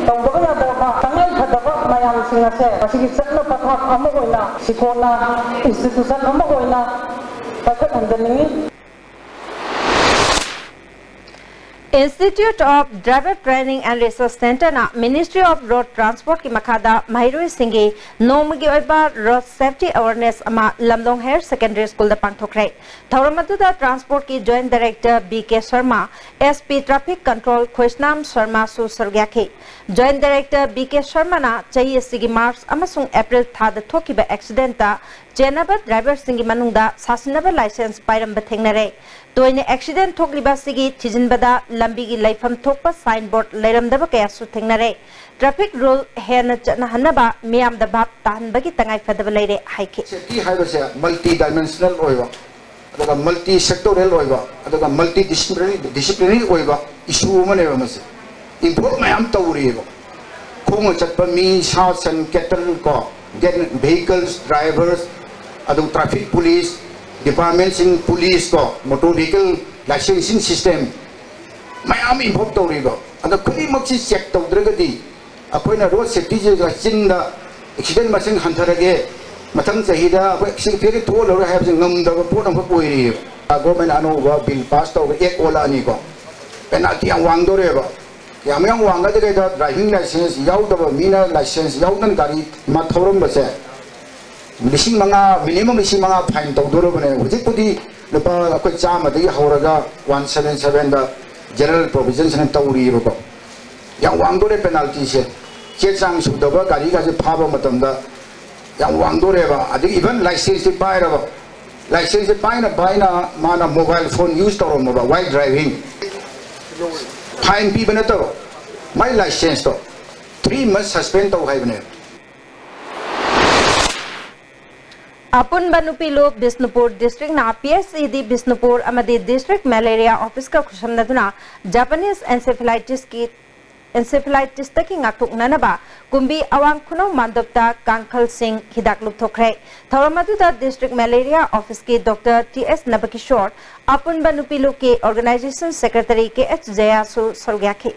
S27: tawba ya daba tangai khadaba mayam singa se asigi chatna pathak ama hoina sikona institution ama hoina pakat handani
S1: Institute of Driver Training and Research Center na Ministry of Road Transport ki makada Mahiroi Singi Nomagi Oiba Road Safety Awareness ama Lamdong Higher Secondary School da pangthokre. Thauramatuda Transport ki Joint Director BK Sharma, SP Traffic Control Khosnam Sharma su sargyakhi. Joint Director BK Sharma na chahi sigi March amasung April thada thokiba accident ta Jenaba driver singi manungda sasinaba license pairam bathengnare. Toine accident thokliba sigi thijinbada lambi gi laifam thokpa signboard leiramdaba kaya su thengnare. Traffic rule hena chana hanaba miyam da bab tahanbagi tangai fadaba leire haike.
S4: Safety haibase multi dimensional oiba aduga multi sectoral oiba aduga multi disciplinary oiba issue mane bamase improve mayam tawriba khong chatpa mi sa san kettle ko get vehicles drivers adu traffic police departments in police ko motor vehicle licensing system mayam improve tawriba adu khuli maksi check tawdragadi akoina road safety je chinda accident masing hantarage mathang chahida akoi accident feri thol ro have ngam da pot am poiri government anu wa bill pass taw ek ola ani ko penalty ang wang dore ba yang wang ga de da driving license yaw da mina license yaw nan gari ma thorom ba se lising manga minimum lising manga fine taw dore bane hujik pudi lepa akoi chama de horaga 177 da general provisions nan tawri ro ko yang wang dore penalty se che chang su da ba gari ga je phaba matam da yang wang dore ba adi even license buy ra ba license buy na mana mobile phone use to ba while driving fine bi bana to my license to 3 months suspend to hai bane
S1: Apun Banupilu Bisnupur District na PSED Bisnupur amadi District Malaria Office ka khushamnaduna Japanese encephalitis taki ngaktuk nanaba kumbi awang khuno mandopta Kankal Singh hidak lupthokre Thauramatuda District Malaria Office ki Dr. TS Nabakishore Apun Banupilu ke Organization Secretary KH Jayasu Solgyakhi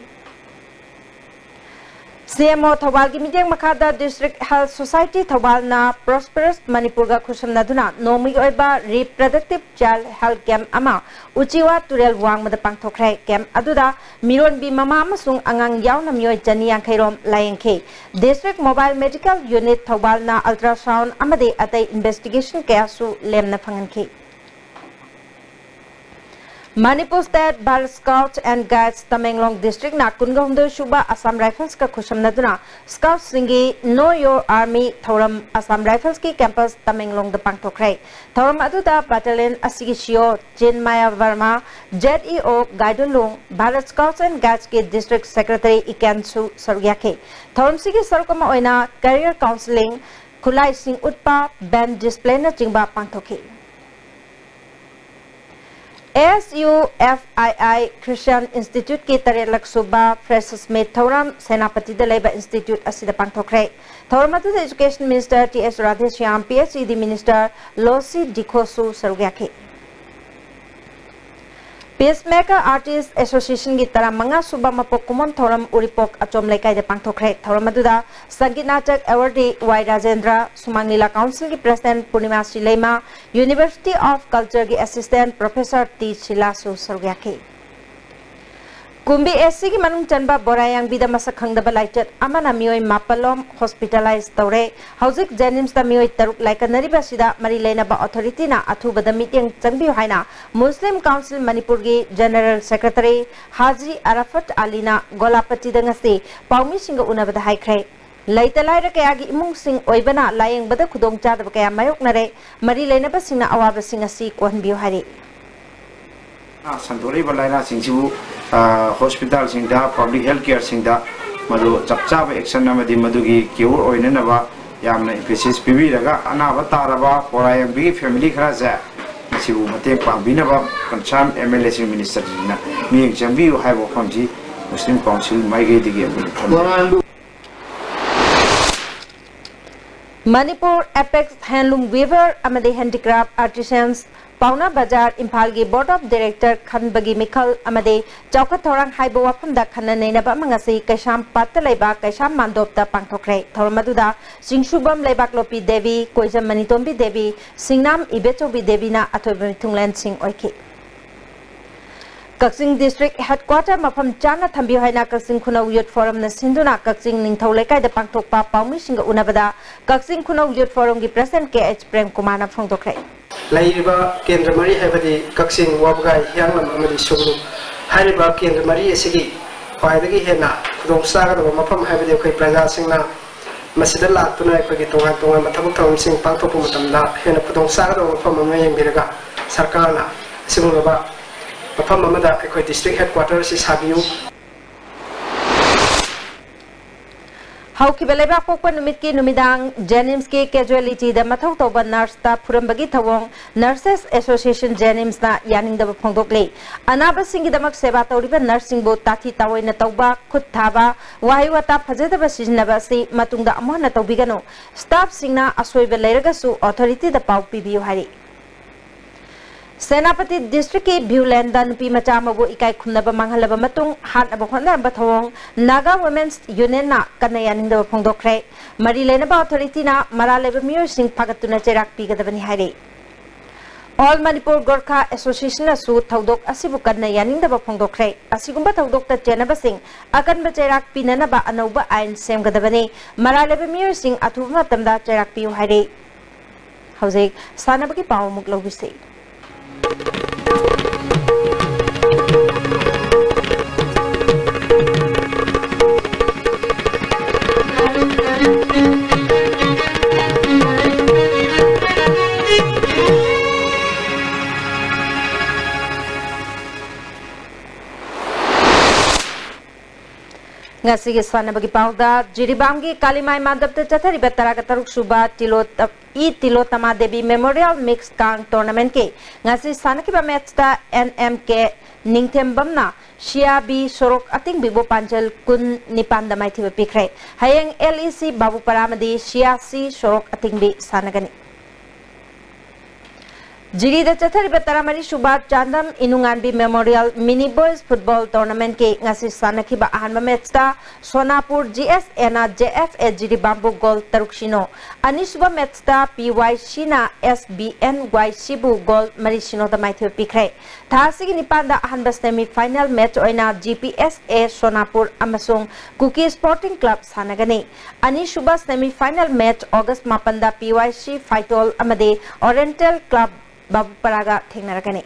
S1: CMO Thawal ki Mijang Makada District Health Society Thawal na Prosperous Manipur ga khushamnaduna nomi oiba reproductive child health camp ama uchiwa turel wang mada pangthokre camp aduda miron bi mama amasung angang yauna myoi chani yankairom layengkhe District Mobile Medical Unit Thawal na ultrasound amade atai investigation kayasu lemna phangankhe Manipur State Bal Scouts and Guides Tamenglong District na Kungahumdo Shuba Assam Rifles ka khushamnaduna Scouts singi Know Your Army Thoram Assam Rifles ki campus Tamenglong da pangthokre Thoram aduda battalion asigi shio Jin Maya Verma ZEO Gaidulung Bharat Scouts and Guides ki District Secretary Ikansu Sargyakhe Thoram sigi sarkama oina career counseling Khulai Singh Utpa band display na chingba pangthokhe ASUFII Christian Institute ki Tarelak Suba Freshers Meet Thauram Senapati Dalaiba Institute asida pangthokre Thauramatu Education Minister TS Radheshyam PhD Minister Losi Dikhosu Sargyakhi Peacemaker Artists Association ki tara manga suba mapok kumon thoram uripok achom lekai de pangthokre thoramaduda Sangeet Nachak Awardee Y Rajendra Sumanglila Council ki President Purnima Sileima University of Culture ki Assistant Professor T Chilasu Sargyakhi Kumbi SC ki manung chanba borayang bida masak khangdaba laitet amana mioi mapalom hospitalized tore hauzik Jenims ta mioi taruk laikanari basida mari leina ba authority na athubada meeting changbi haina Muslim Council Manipur ki General Secretary Haji Arafat Alina Golapati dangasi paumi singa unabada haikre Laita laira kaya gi imung sing oibana layeng bada khudong chadaba kaya mayok nare mari leina ba singna awaba singa si kohn biu hari
S5: Sandori balaina singsibu hospital singda public health care singda madu chapchaba action namadi madugi cure oinanaba yamna emphasis pibiraga anaba taraba porayam bi family khara ja sibu mate pambinaba concern MLA minister na mi jambi haibo famji Muslim Council maige digi
S1: Manipur Apex Handloom Weaver amadi handicraft artisans Pauna Bazar Impal gi Board of Director Khanbagi Mikhal amade Chauka Thorang Haibo Wafamda Khana Neinaba Mangasi Kaisham Patta Leiba Kaisham Mandopta Pangthokre Thormaduda Singshubam Leibak Lopi Devi Koijam Manitombi Devi Singnam Ibechobi Devi na Athobi Thunglen Singh Oiki Kaksing District Headquarter Mafam Chana Thambi Haina Kaksing Khunau Youth Forum na Sinduna Kaksing Ningthau Lekai da Pangthokpa Paumi Singa Unabada Kaksing Khunau Youth Forum gi President KH Prem Kumar na phongdokre
S6: Laiba Kendra Mari habadi Kaksing Wabgai Hyanglam amadi Sulu Hariba Kendra Mari asigi Paidagi hena khudong saga da mafam habadi akhoi praja singna masida latuna akhoi gi tongan tongan mathabuk thawam sing pangthokpu matamda hena khudong saga da mafam ama yengbiraga sarkarna simulaba Mafam amada akhoi district headquarters is habiu
S1: Haukiba Lebak Pokpa Numit ki Numidang Jenims ki casualty da mathau toba nurse ta phurambagi thawong Nurses Association Jenims na yaning da phongdokle anaba singi damak seba tawriba nursing bo tathi tawai na tawba khut thaba wahi wata phajada ba sijnaba si matungda amha na tawbigano staff singna asoiba leiraga su authority da pau pibiu hari Senapati District ki Bhulenda nupi macha mabu ikai khumnaba manghalaba matung hanaba khonaba thawong Naga Women's Union na kanayaning da phongdokre mari lenaba authority na maraleba miyo sing phagatuna cherak pigadabani haire All Manipur Gorkha Association na su thaudok asibu kanayaning da phongdokre asigumba thaudok ta chenaba sing akan ba cherak pinanaba anauba ain semgadabani maraleba miyo sing athuba tamda cherak piu haire Hauzik sanabaki pawmuk lobise Ngasigi sanabagi pauda Jiribamgi Kalimai Madhab te chathari batara kataruk suba tilo tama devi memorial mixed kang tournament ke ngasi sanaki ba match ta NMK Ningthembam na Shia bi sorok ating bibo panjal kun nipan damai thiba pikre hayang LEC Babu Paramadi Shia si sorok ating bi sanagani Jiri da chathari batara mari suba chandam inungan bi memorial mini boys football tournament ke ngasi sanaki ba ahanma match ta Sonapur GS ena JFA Jiri Bambu goal taruksino ani suba match ta PYC na SBNY Sibu goal marisino da maithio pikre thasigi nipanda ahanba semi final match oina GPSA Sonapur amasung Cookie Sporting Club sanagani ani suba semi final match August 8 da PYC Faitol amade Oriental Club Babu Paraga Thengnaragani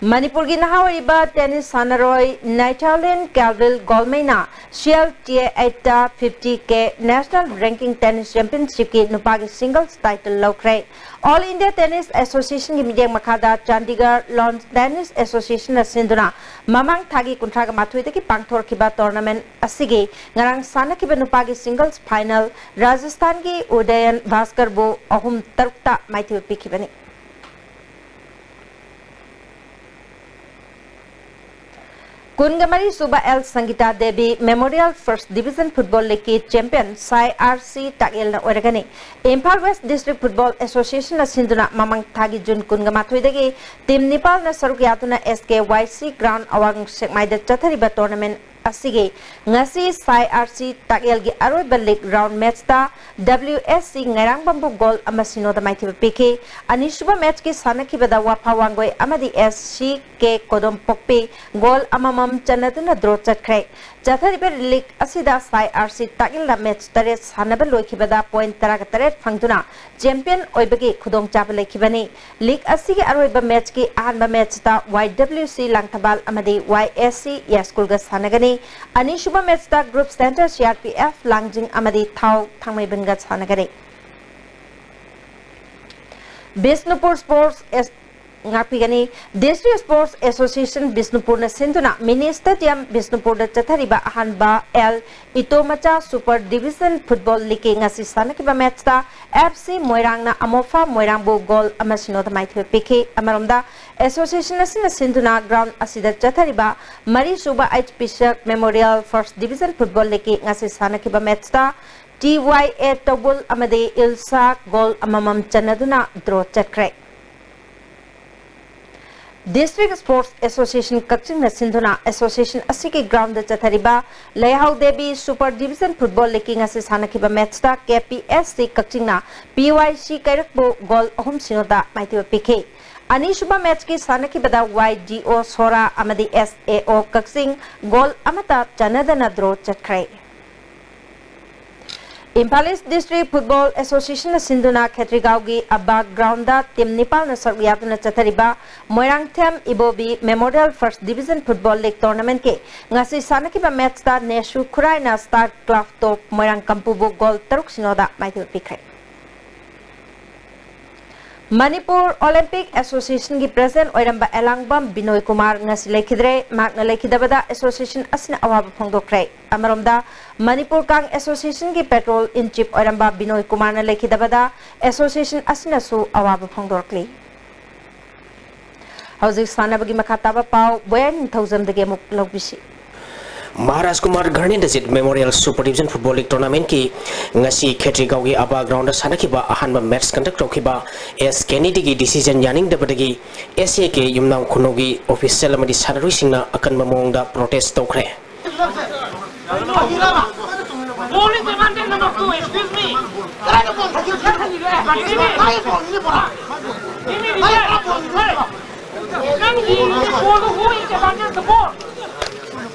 S1: Manipur gi nahawaiba tennis sanaroi Nigerian Calville Golmaina Shell TA 50K National Ranking Tennis Championship ki nupagi singles title lokre All India Tennis Association gi mideng makada Chandigarh Lawn Tennis Association na sinduna mamang thagi kuntraga mathuide ki pangthor kiba tournament asigi ngarang sana kiba nupagi singles final Rajasthan gi Udayan Bhaskar bo ahum tarukta maithiu pikibani Kungamari Suba L Sangita Devi Memorial First Division Football League Champion Sai RC Tagel na Oregani Impal West District Football Association na sinduna mamang thagi jun kungamathuidagi team Nepal na saruk yatuna SKYC Ground awang sekmaida chathariba tournament asige ngasi Sai RC Tagel gi aroiba league round match ta WSC ngarang bambu goal amasino da maithiba pk ani suba match ki sanaki bada wafa wangoi amadi SC ke kodom pokpe goal amamam chanaduna draw chakhre chathariba league asida Sai RC Tagel na match tare sanaba loikibada point tarakatare phangduna champion oibagi khudong chaba lekibani league asige aroiba match ki ahanba match ta YWC Langthabal amadi YSC Yaskulga sanagani ani suba match ta group center CRPF Langjing amadi Thau Thangmai Benga sanagani Bisnupur Sports ngapigani District Sports Association Bisnupur na sinduna mini stadium Bisnupur da chathariba ahanba L Itomacha Super Division Football League ngasi sanakiba match ta FC Moirang na Amofa Moirang bo goal amasino da maithwe pk amaromda association asina sinduna ground asida chathariba Mari Suba HP Shak Memorial First Division Football League ngasi sanakiba match ta TYA Tobul amade Ilsa goal amamam chanaduna draw chatkre District Sports Association Kaching na sinduna association asiki ground da chathariba Layhau Devi Super Division Football League ngasi sanakiba match ta KPSC Kaching na PYC Kairakbo goal ahum sinoda maithiba pk Anishuba match ki sanakibada YDO Sora amadi SAO Kaksing goal amata chanadana draw chatkrai. Impal East District Football Association Sinduna Khetrigaugi Abba Grounda Team Nepal na Sargyatuna Chathariba Moirang Them Ibobi Memorial First Division Football League Tournament ke ngasi sanakiba match ta Neshu Kurai na Star Club Top Moirang Kampubu goal taruk sinoda Michael Pikre. Manipur Olympic Association ki President Oiramba Elangbam Binoy Kumar ngasi lekhidre magna lekhidabada association asna awab phongdokre amaromda Manipur Kang Association ki Petrol in Chief Oiramba Binoy Kumar na lekhidabada association asna su awab phongdorkli hauzik sanabagi makhataba pau boyan 1000 dage muk logbisi
S7: Maharaj Kumar Gharni Dazit Memorial Super Division Football League Tournament ki ngasi Khetrigaugi Aba Ground sanakiba ahanba match conduct rokiba S Kennedy ki decision yaning dabadagi SAK yumnam khunogi official amadi sanarui singna akan mamongda protest tokre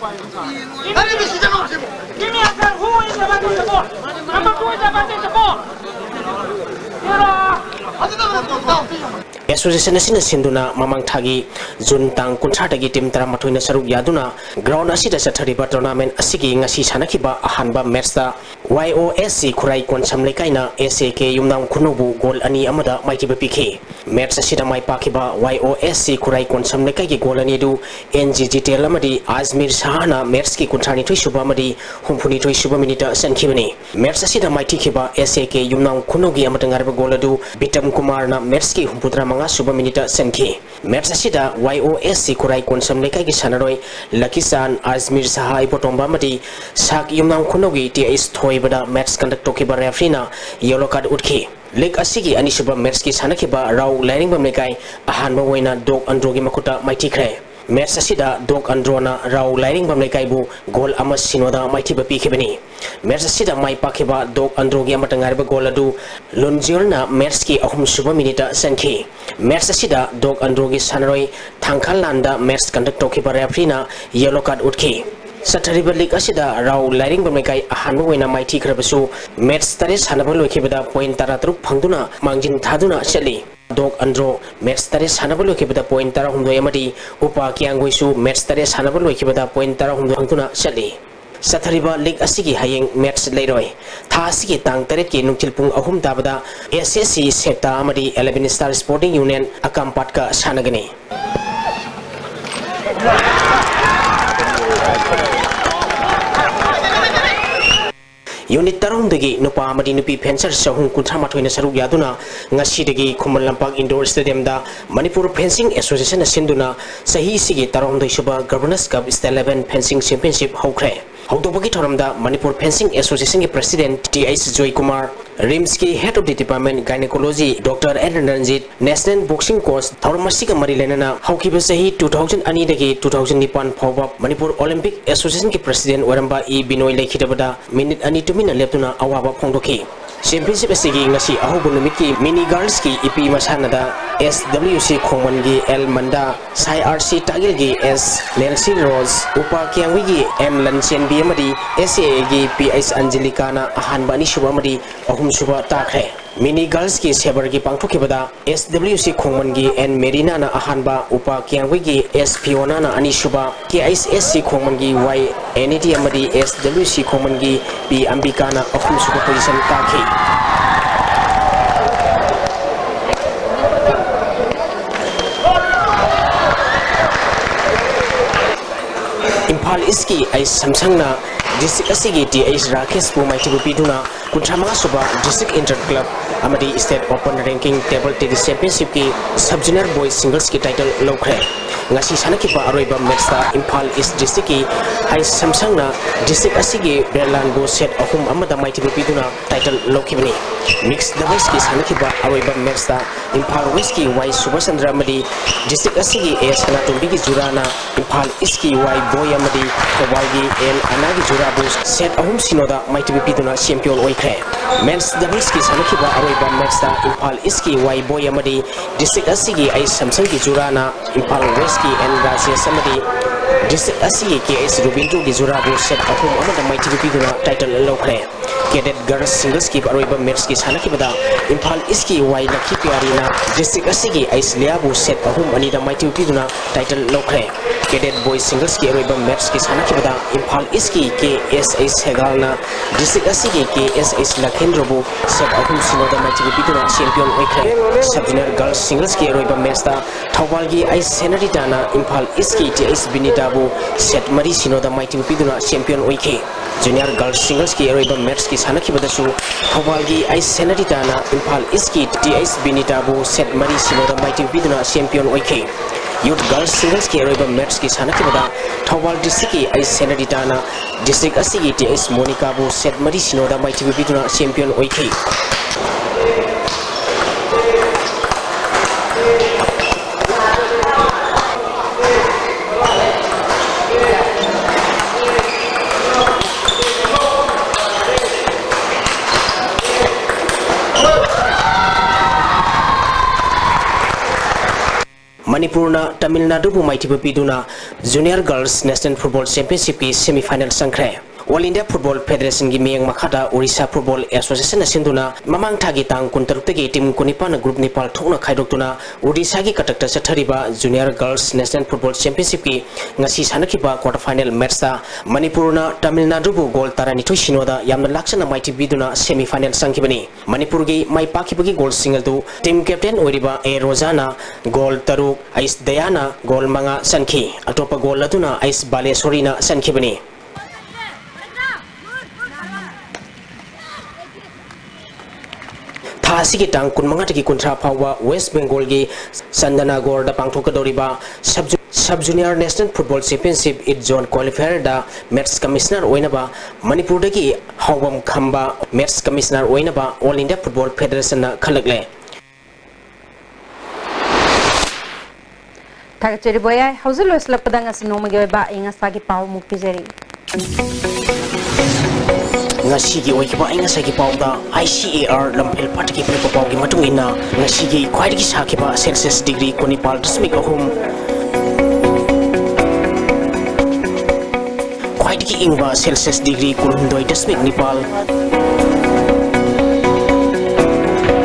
S27: Give me a answer. Who is abandoning the ball? Number 2 is abandoning the ball.
S7: Association asina sinduna mamang thagi jun tang kuncha tagi team tara mathoina saruk yaduna ground asida sathariba tournament asigi ngasi sanakiba ahanba match ta YOSC Khurai Konsam lekaina SAK yumnam khunobu goal ani amada maitiba pikhe match asida mai pakiba YOSC Khurai Konsam lekai ki goal ani du NGG telamadi Azmir Sahana match ki kunchani thoi suba madi humphuni thoi suba minute sankhibani match asida mai tikhiba SAK yumnam khunogi amada ngarba goal adu Bitam Kumar na match ki humputra manga suba minute sankhi match asida YOSC Khurai Konsam lekai ki sanaroi Lakisan Azmir Saha ipotomba madi sak yumnam khunogi TS thoi bada match conduct tokiba referee yellow card utkhi League asigi anisuba match ki sanakiba raw lining bam lekai ahanba waina dog androgi makuta maiti khre match asida dog androna raw lining bam lekai bu goal ama sinoda maiti ba pikhibani match asida mai pakhiba dog androgi amata ngarba goal adu lonjolna match ki ahum suba minute sankhi match asida dog androgi sanaroi thangkhalanda match conduct tokiba referee yellow card utkhi Sathariba League asida raw lining bamaikai ahanba oina maiti khrabasu match tare sanaba loikibada point taratruk phangduna mangjin thaduna chali dog andro match tare sanaba loikibada point tara humdoi amadi upa kyanggoisu match tare sanaba loikibada point tara humdoi phangduna chali Sathariba League asigi hayeng match leiroi tha asigi tang taret ki nungchil pung ahum dabada SSC Sekta amadi 11 Star Sporting Union akampat ka sanagani Unit tarom dagi nupa amadi nupi fencer sahung kuntra mathoina saruk yaduna ngasi dagi Khuman Lampak Indoor Stadium da Manipur Fencing Association sinduna sahi sigi tarom dai suba Governors Cup State 11 Fencing Championship hokre hokdobagi thoramda Manipur Fencing Association ki President T.S. Joy Kumar RIMS ki Head of the Department Gynecology Dr. Aaron Ranjit National Boxing Coach Thormasika Marilenana haukiba sahi 2002 dagi 2009 phawba Manipur Olympic Association ki President Waramba E Binoy lekhidabada minute ani tumina leptuna awaba phongdoki Championship asigi ngasi ahubu numiki mini girls ki ipi masanada SWC Khoman gi L Manda Sai RC Tagil gi S Nancy Rose Upa Kyangwi gi M Lanchen bi amadi SAA gi PS Angelika na ahanba ni suba amadi ahum suba takhe Mini girls ki sebar gi pangthokibada SWC Khoman gi N Merina na ahanba Upa Kyangwi gi S Fiona na ani suba KISSC Khoman gi Y NAT amadi SWC Khoman gi P Ambika na ahum suba position takhe Impal iski ay samsangna district asigi TH Rakesh bu maiti bupiduna kuntrama suba district inter club amadi state open ranking table tennis championship ki sub junior boys singles ki title lokre ngasi sanakiba aroiba match ta Impal East district ki ay samsangna district asigi Berlan bu set ahum amada maiti bupiduna title lokibani mixed doubles ki sanakiba aroiba match ta Impal West ki Y Subhasandra amadi district asigi A Sanatumbi ki jurana Impal East ki Y Boy amadi Kawagi L Anagi jura bu set ahum sinoda maiti bupiduna champion oikre men's doubles ki sanakiba अरोइबा match दा Imphal east की Y Boy अमदी district असगी I समसंग की जुराना Imphal west की N Rajesh अमदी डिस्ट्रिक्ट असगी के एस रुबिंटू की जुराबू सेट अहुम अमदा माइटी पिदुना टाइटल लौखरे कैडेट गर्ल्स सिंगल्स की अरोइबा मैच की साना की बदा इम्फाल ईस्ट की वाई लकी प्यारीना डिस्ट्रिक्ट असगी आइस लियाबू सेट अहुम अनिदा माइटी पिदुना टाइटल लौखरे कैडेट बॉयज सिंगल्स की अरोइबा मैच की साना की बदा इम्फाल ईस्ट की के एस एस हेगालना डिस्ट्रिक्ट असगी के एस एस लखेंद्रबू सेट अहुम सिनोदा माइटी पिदुना चैंपियन ओइखरे सब जूनियर गर्ल्स सिंगल्स की अरोइबा मैच दा थौबाल की आइस सेनरिटाना इम्फाल ईस्ट की टी एस बिनीताबू सेट मरी सिनोदा माइटी पिदुना चैंपियन ओइखे जूनियर गर्ल्स सिंगल्स की अरोइबा मैच की साना की बदसु थौबाल की आइस सेनरिटाना इम्फाल ईस्ट की टी एस बिनीताबू सेट मरी सिनोदा माइटी पिदुना चैंपियन ओइखे यूथ गर्ल्स सिंगल्स की अरोइबा मैच की साना की बदा थौबाल डिस्ट्रिक्ट की आइस सेनरिटाना डिस्ट्रिक्ट असगी टी एस मोनिकाबू सेट मरी सिनोदा माइटी पिदुना चैंपियन ओइखे मणिपुर तमिलनाडु माइथी पीदुना junior girls national football championship की सेमीफाइनल संख्रे ऑल इंडिया फुटबॉल फेडरेशन की मियंग मखादा ओडिशा फुटबॉल एसोसिएशन सिंधुना ममांग थागी तांग कुंतरुक्तगी टीम कुनिपान ग्रुप निपाल थोकना खाइदोक्तुना ओडिशा की कटकता चथरिबा junior girls national football championship की ngasi sanakhiba quarter final match ta manipurna tamilnadu bu goal tarani thoi sinoda yamna laksana maiti biduna semi final sangkhibani manipur gi mai pakhibagi goal single tu team captain oiriba a rozana goal taruk ais dayana goal manga sankhi atopa goal aduna ais balesorina sankhibani थासी की टांग कुनमंगा की कुंथ्रा फावा waste Bengal की संदना गोर दा पांगथोकदोरिबा sub junior national football championship east zone qualifier दा match commissioner ओइनबा मणिपुर की हावम खंबा मैच कमिश्नर ओइनबा ऑल इंडिया फुटबॉल फेडरेशन ना खलगले
S1: थागचेरी बोया हौजुल वसलपदंग असनोमगे ओइबा इंगासागी पाव मुक्तिजेरी
S7: ngasi oikiba ingasagi pauda ICAR lampel patki pe pau gi matung ina ngasi gi khwaidi sakiba celsius degree konipal dasmik ahum khwaidi ingba celsius degree kulhundoi dasmik nipal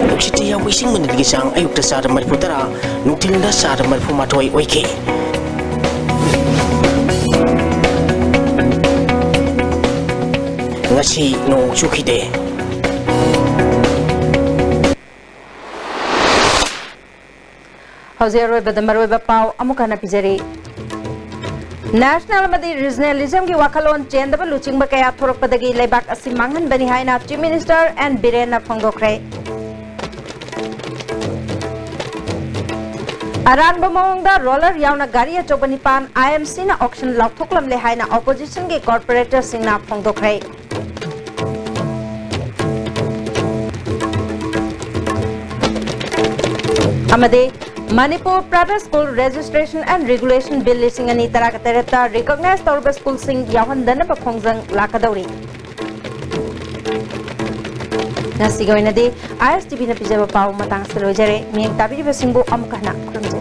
S7: nukhitiya wising manigi sang ayukta sar marputara nuktilda sar marfumatoi oike ngasi no chukide
S1: हौजेरोय बदमरोय बपाव अमुकना पिजरी national मदी regionalism की वखलोन चेंदब लुचिंग बकया थोरकपदगी लेबाक असि मांगहन बनी हाइना चीफ मिनिस्टर एंड बिरेन फंगोखरे अरान बमोंगदा रोलर यावना गाड़ी अचोब निपान IMC ना ऑक्शन लाउथोकलमले हाइना ऑपोजिशन के corporator सिंगना फंगोखरे अमदे Manipur private school registration and regulation bill lising ani taraka tereta recognize tawba school sing yahandana ba khongjang lakadauri nasigoinadi ISTV na pijaba paw matang salojare mieng tabiri ba singbo amkana khurumja